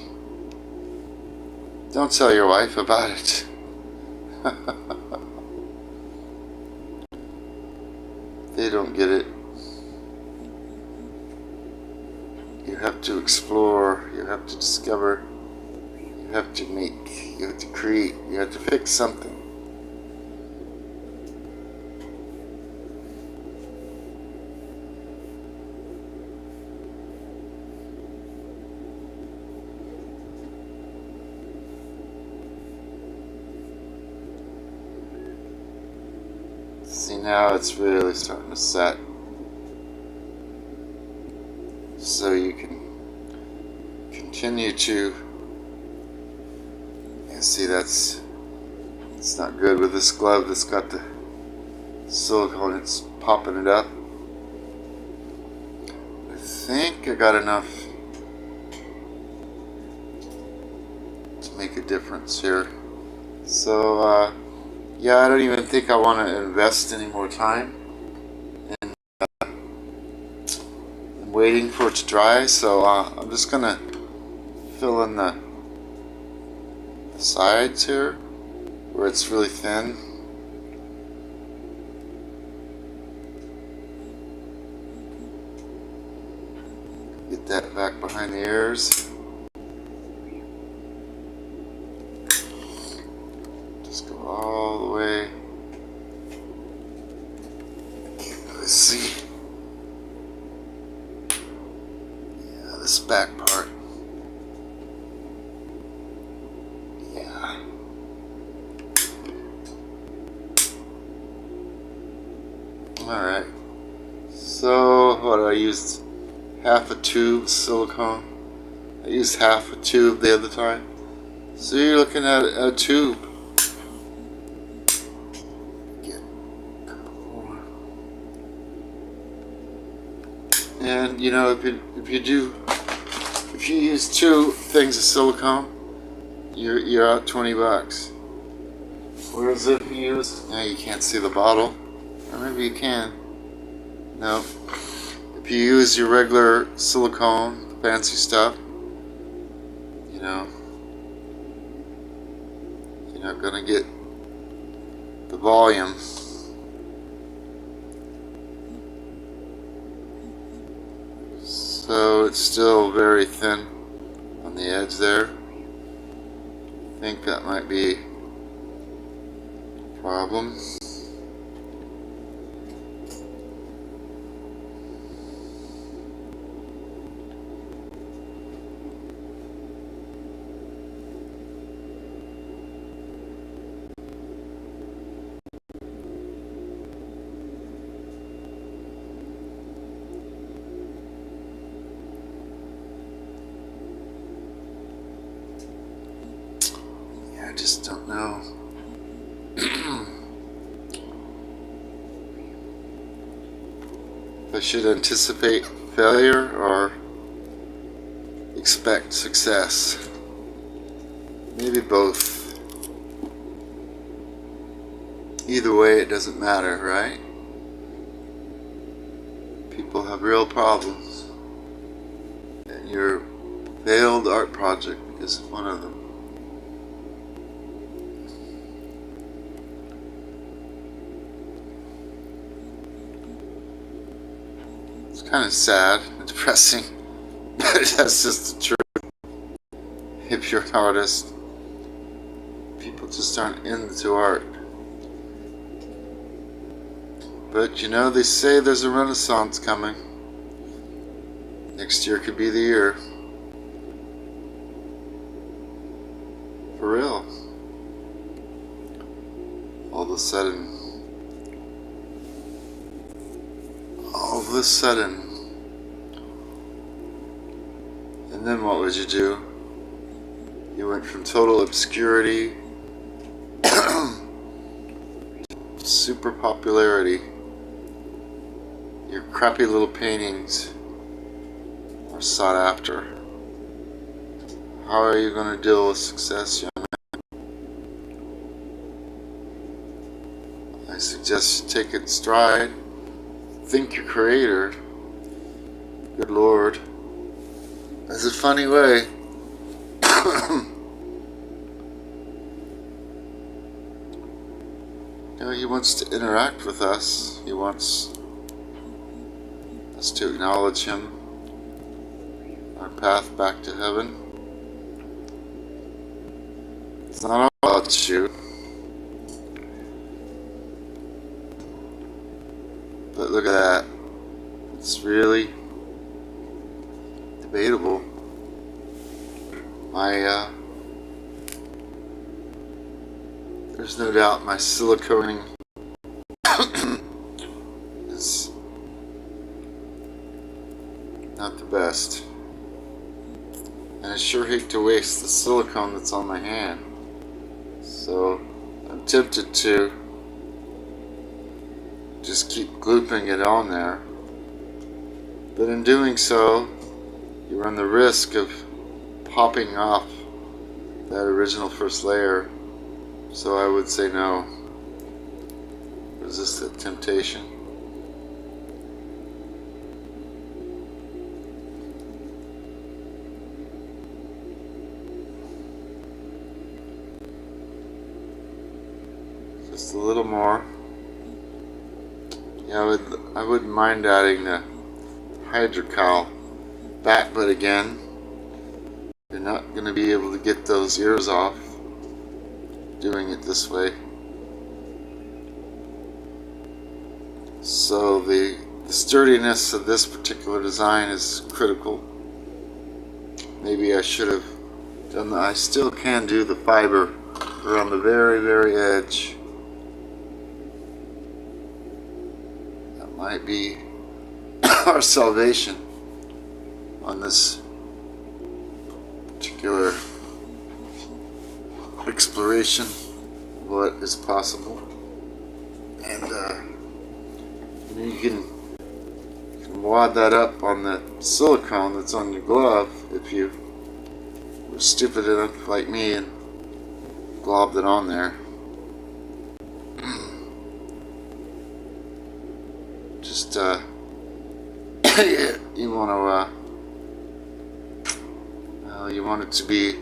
Don't tell your wife about it. They don't get it. You have to explore, you have to discover, you have to make, you have to create, you have to fix something. See, now it's really starting to set. So you can continue to, see, it's not good with this glove that's got the silicone, it's popping it up. I think I got enough to make a difference here. So yeah, I don't even think I want to invest any more time in waiting for it to dry, so I'm just gonna fill in the sides here where it's really thin. Get that back behind the ears. Just go all the way. Let's see. Yeah, this back part. Yeah. Alright. So, what, I used half a tube silicone. I used half a tube the other time. So you're looking at a tube. And you know, if you use 2 things of silicone, you're out $20. Whereas if you use, now you can't see the bottle, or maybe you can. No. If you use your regular silicone, fancy stuff, you know, you're not gonna get the volume. So it's still very thin on the edge there. I think that might be a problem. I just don't know. If I should anticipate failure or expect success. Maybe both. Either way, it doesn't matter, right? People have real problems. And your failed art project is one of them. It's kind of sad and depressing, but that's just the truth. If you're an artist, people just aren't into art. But you know, they say there's a renaissance coming. Next year could be the year. For real. All of a sudden, and then what would you do? went from total obscurity super popularity. Your crappy little paintings are sought after. How are you going to deal with success, young man? I suggest you take it in stride. Think your creator, good Lord, has a funny way. You know, he wants to interact with us. He wants us to acknowledge him, our path back to heaven. It's not all about you, but look at that. It's really debatable. There's no doubt my siliconing is not the best. And I sure hate to waste the silicone that's on my hand. So I'm tempted to just keep glooping it on there. But in doing so, you run the risk of popping off that original first layer. So I would say no. Resist that temptation. Just a little more. Yeah, I wouldn't mind adding the hydrocal back, but again, you're not going to be able to get those ears off doing it this way. So the sturdiness of this particular design is critical. Maybe I should have done that. I still can do the fiber around the very, very edge. That might be our salvation on this particular exploration of what is possible. And you can wad that up on the silicone that's on your glove if you were stupid enough like me and globbed it on there. Just you want it to be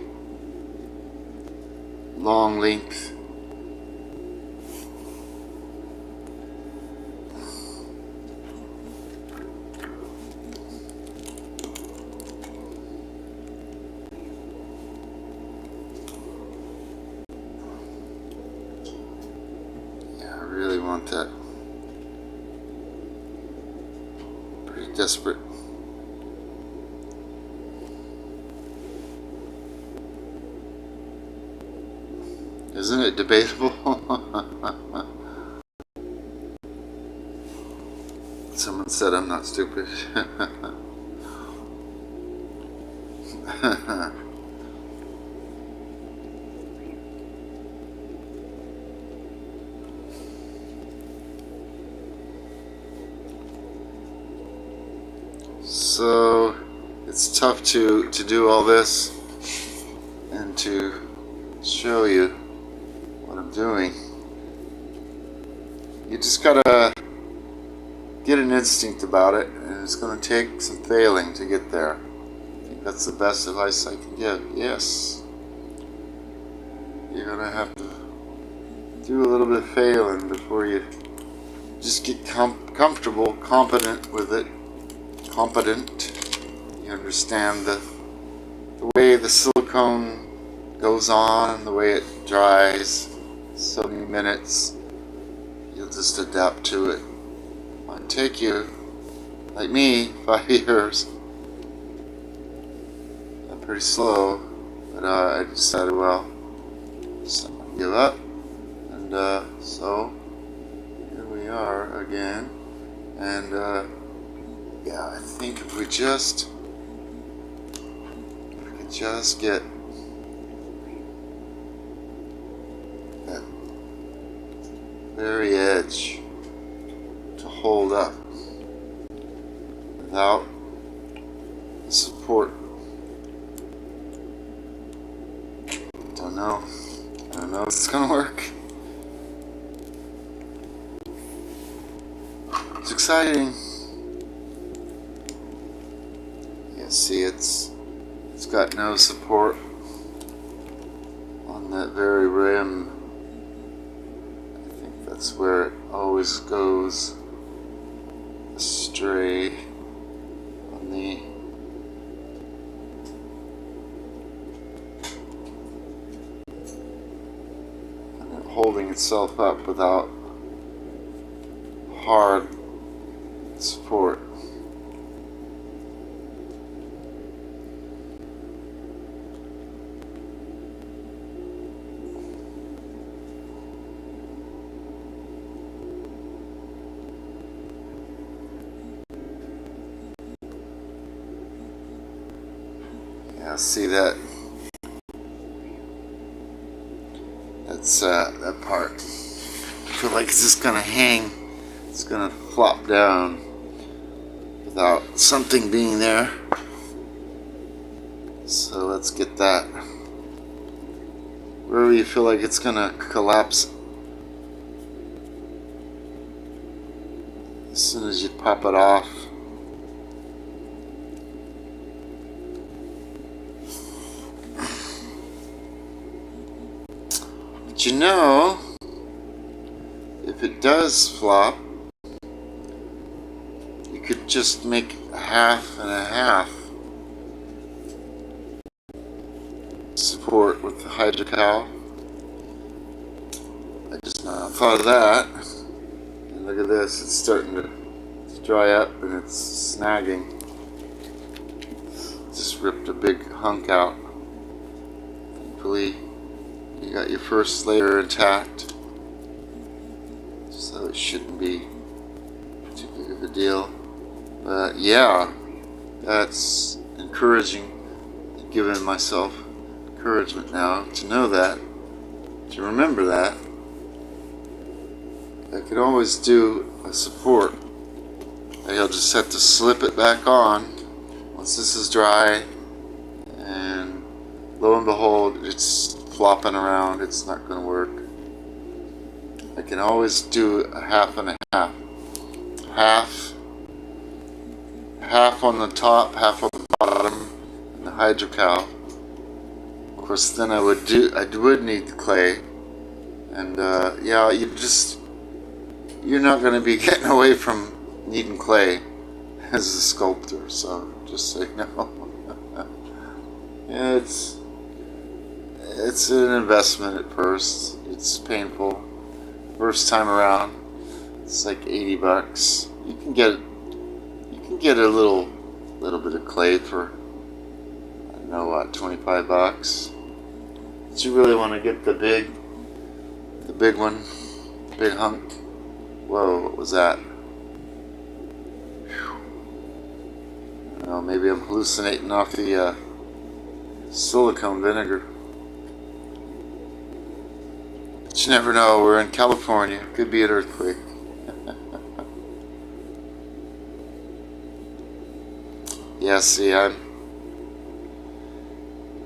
long length. Yeah, I really want that. Pretty desperate. Isn't it debatable? Someone said I'm not stupid. So it's tough to do all this and to show you what I'm doing. You just gotta get an instinct about it, and it's gonna take some failing to get there. I think that's the best advice I can give. Yes, you're gonna have to do a little bit of failing before you just get comfortable, competent with it. Competent. You understand the way the silicone goes on, the way it dries. So many minutes. You'll just adapt to it. It might take you, like me, 5 years. I'm pretty slow, but I decided, well, just not gonna give up, and so here we are again. And yeah, I think if we could just get edge to hold up without support. Don't know if it's gonna work. It's exciting. Yeah, see, it's got no support on that very rim. I think that's where it always goes astray on the holding itself up without hard support. Yeah, see that? That's that part. I feel like it's just gonna hang. It's gonna flop down without something being there. So let's get that. Wherever you feel like it's gonna collapse, as soon as you pop it off. But you know, if it does flop, you could just make half and a half support with the hydrocal. I just not thought of that. And look at this, it's starting to dry up and it's snagging. Just ripped a big hunk out. Hopefully you got your first layer intact, so it shouldn't be too big of a deal. But yeah, that's encouraging. Giving myself encouragement now to know that, to remember that. I can always do a support. I'll just have to slip it back on once this is dry, and lo and behold, it's flopping around. It's not going to work. I can always do a half and a half. Half on the top, half on the bottom, and the hydrocal. Of course, then I would need the clay, and yeah, you're not going to be getting away from needing clay as a sculptor. So just say no. Yeah, it's an investment at first. It's painful. First time around, it's like $80. You can get a little bit of clay for, I don't know what, $25. But you really want to get the big one, big hunk. Whoa, what was that? I don't know, maybe I'm hallucinating off the silicone vinegar. But you never know, we're in California. Could be an earthquake. Yeah, see,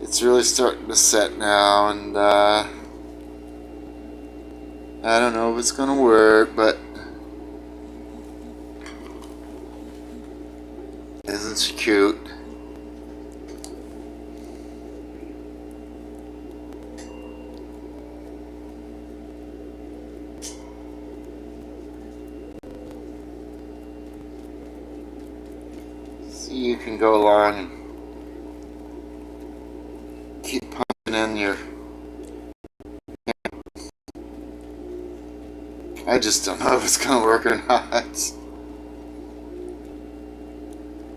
it's really starting to set now, and I don't know if it's gonna work, but isn't she cute? See, you can go along and keep pumping in your. I just don't know if it's gonna work or not.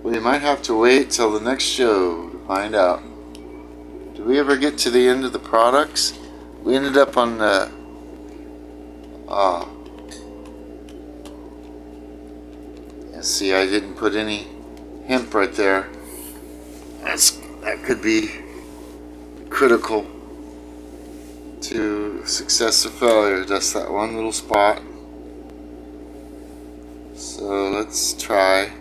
We might have to wait till the next show to find out. Did we ever get to the end of the products? We ended up on the yeah, see, I didn't put any hemp right there. That could be critical to success or failure. Just that one little spot. So let's try.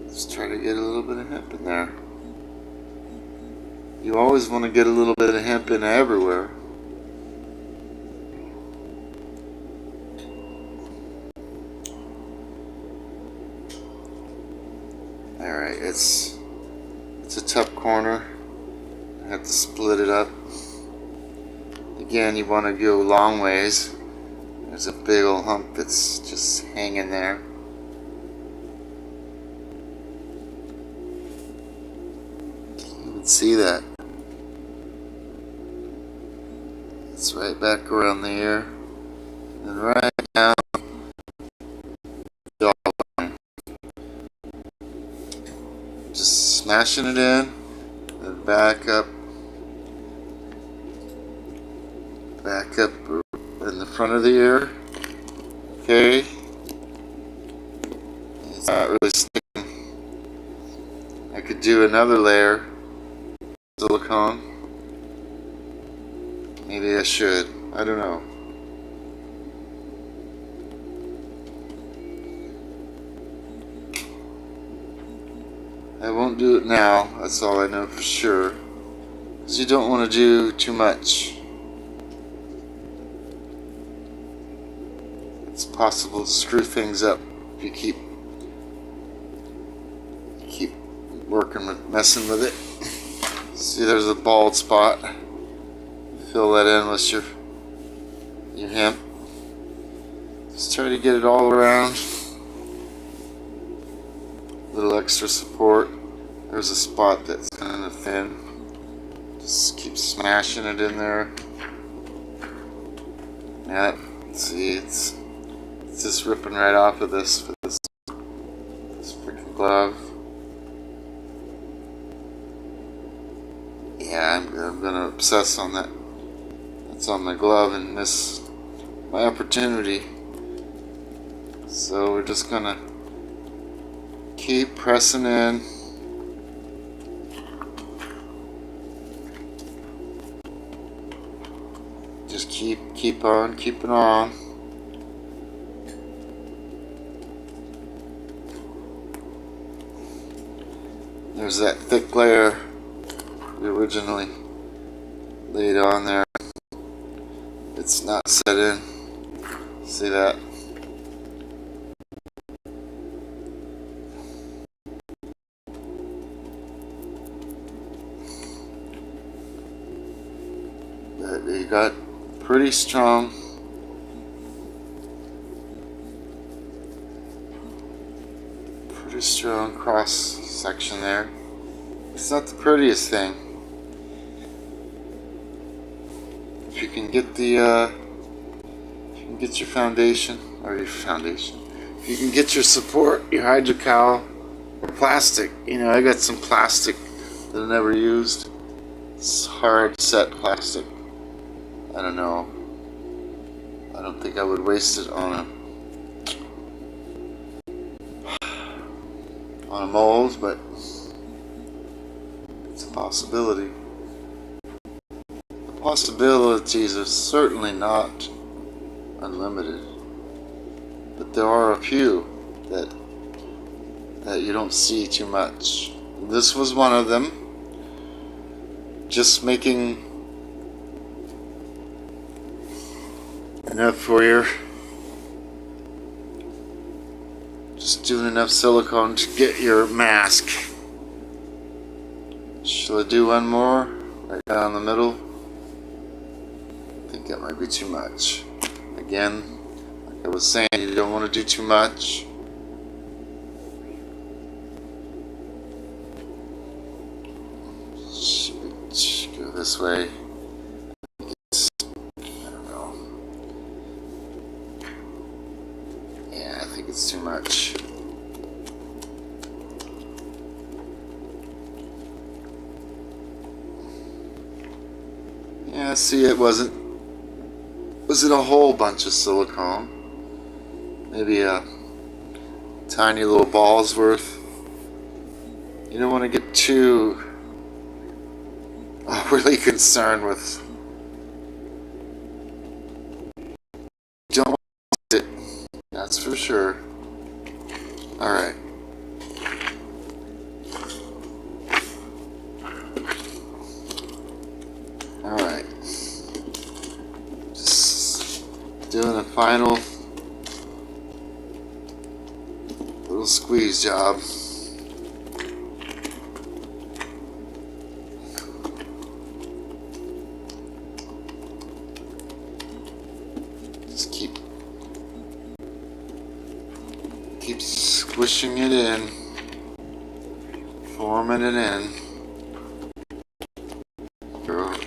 Let's try to get a little bit of hemp in there. You always want to get a little bit of hemp in everywhere. Alright, it's a tough corner. I have to split it up. Again, you want to go long ways. There's a big old hump that's just hanging there. You can see that. It's right back around the ear. And right down the jawline. Just smashing it in. And back up in the front of the ear. Okay. It's not really sticking. I could do another layer of silicone. Maybe I should. I don't know. I won't do it now. That's all I know for sure. Because you don't want to do too much. It's possible to screw things up if you keep working with messing with it. See, there's a bald spot. Fill that in with your hemp. Just try to get it all around. A little extra support. There's a spot that's kind of thin. Just keep smashing it in there. Yeah, see, it's just ripping right off of this freaking glove. Yeah, I'm gonna obsess on that. That's on my glove and miss my opportunity. So we're just gonna keep pressing in. Just keep on keeping on. There's that thick layer we originally laid on there. It's not set in. See that? But you got pretty strong cross section there. It's not the prettiest thing. If you can get your foundation, if you can get your support, your hydrocal or plastic. You know, I got some plastic that I never used. It's hard set plastic. I don't know. I don't think I would waste it on a mold, but it's a possibility. The possibilities are certainly not unlimited, but there are a few that you don't see too much. This was one of them. Just making enough for your, just doing enough silicone to get your mask. Shall I do one more right down the middle? I think that might be too much. Again, like I was saying, you don't want to do too much. Should go this way. It's too much. Yeah, see, it wasn't a whole bunch of silicone. Maybe a tiny little ball's worth. You don't want to get too really concerned with that's for sure. Alright. Alright. Just doing a final little squeeze job. Just keep squishing it in, forming it in.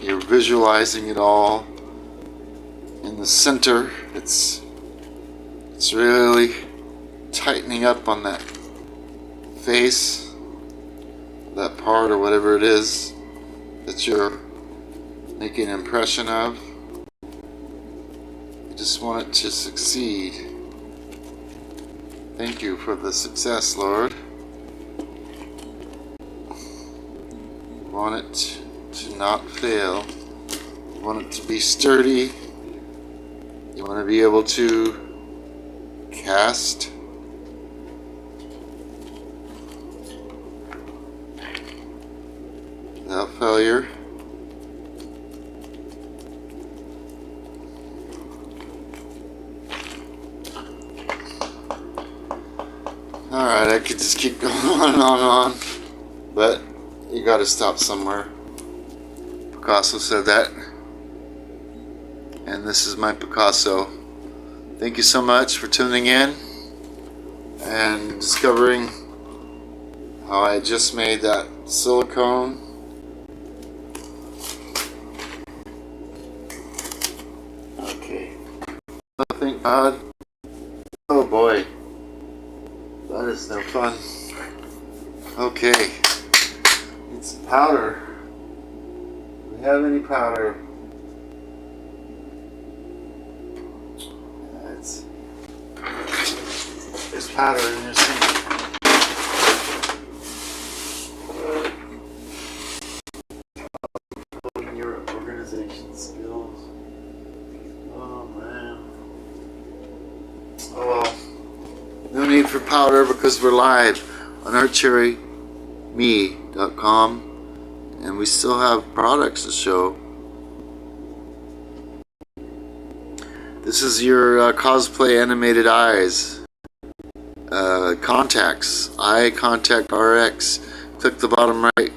You're visualizing it all in the center. It's really tightening up on that face, that part or whatever it is that you're making an impression of. You just want it to succeed. Thank you for the success, Lord. You want it to not fail. You want it to be sturdy. You want to be able to cast without failure. Alright, I could just keep going on and on and on, but you gotta stop somewhere. Picasso said that, and this is my Picasso. Thank you so much for tuning in and discovering how I just made that silicone. Okay. Oh, thank God. Oh boy. That is no fun. Okay. Need some powder. Do we have any powder? There's powder in your sink. Building your organization skills. Oh man. Oh well. No need for powder because we're live on artcherryme.com and we still have products to show. This is your cosplay animated eyes. Contacts. Eye Contact RX. Click the bottom right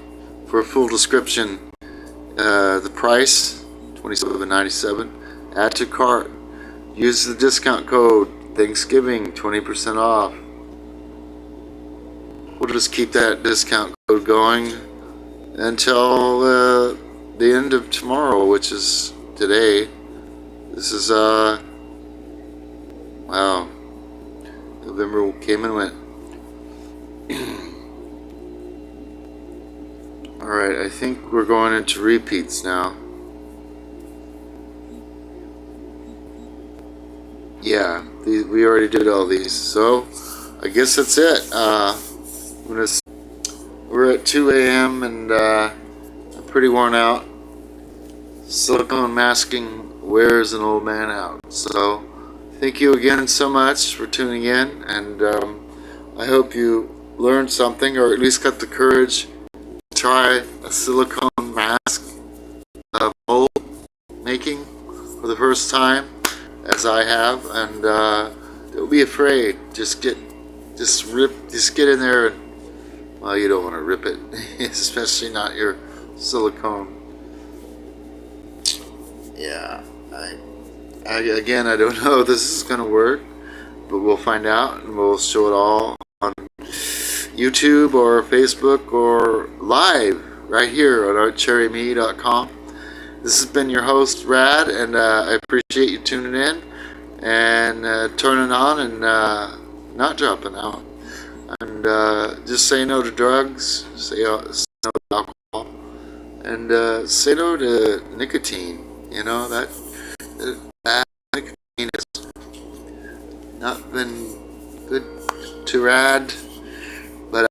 for a full description. The price, $27.97. Add to cart. Use the discount code Thanksgiving, 20% off. We'll just keep that discount code going until the end of tomorrow, which is today. This is wow. November came and went. Alright, I think we're going into repeats now. Yeah, we already did all these, so I guess that's it. We're at 2 a.m. and I'm pretty worn out. Silicone masking wears an old man out. So thank you again so much for tuning in, and I hope you learned something, or at least got the courage to try a silicone mask mold making for the first time, as I have, and don't be afraid. Just get in there, and well, you don't want to rip it, especially not your silicone. Yeah, again, I don't know if this is going to work, but we'll find out, and we'll show it all on YouTube or Facebook or live right here on artcherryme.com. This has been your host, Rad, and I appreciate you tuning in and turning on and not dropping out. And just say no to drugs, say no to alcohol, and say no to nicotine. You know, that nicotine has not been good to Rad, but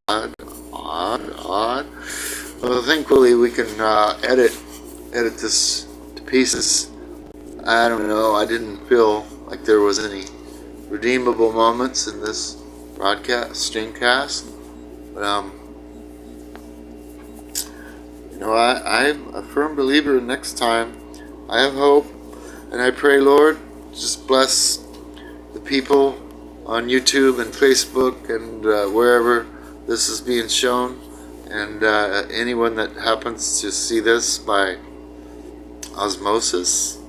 odd. Well, thankfully we can edit this to pieces I don't know. I didn't feel like there was any redeemable moments in this broadcast, streamcast. But I'm a firm believer. Next time, I have hope, and I pray, Lord, just bless the people on YouTube and Facebook and wherever this is being shown, and anyone that happens to see this by osmosis.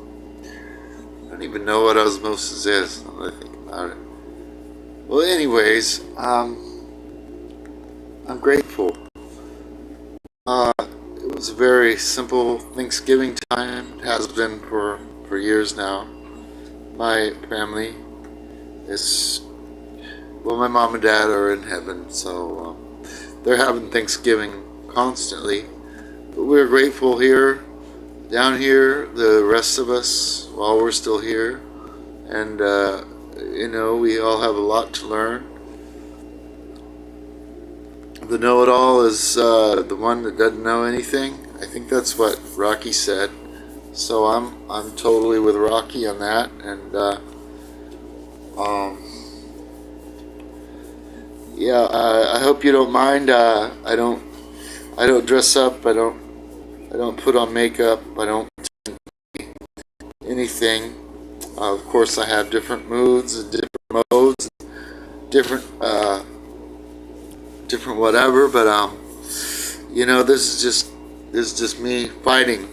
I don't even know what osmosis is. I'm gonna think about it. Well, anyways, I'm grateful. It was a very simple Thanksgiving time. It has been for years now. My family is, well, my mom and dad are in heaven, so they're having Thanksgiving constantly. But we're grateful here, down here, the rest of us, while we're still here. And, we all have a lot to learn. The know-it-all is the one that doesn't know anything. I think that's what Rocky said. So I'm totally with Rocky on that. And I hope you don't mind. I don't dress up. I don't put on makeup. I don't pretend anything. Of course, I have different moods and different modes, different different whatever. But this is just me fighting.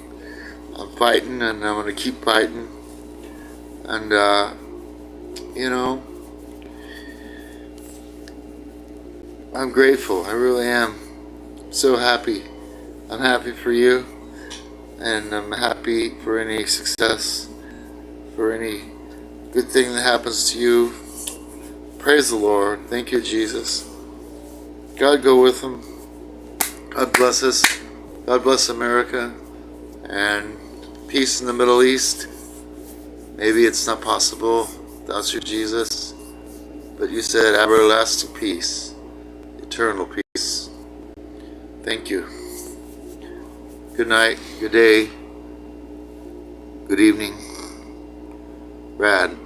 I'm fighting, and I'm gonna keep fighting. And I'm grateful. I really am. I'm so happy. I'm happy for you, and I'm happy for any success, for any good thing that happens to you. Praise the Lord. Thank you, Jesus. God go with them. God bless us. God bless America. And peace in the Middle East. Maybe it's not possible without you, Jesus. But you said everlasting peace. Eternal peace. Thank you. Good night. Good day. Good evening. Rad.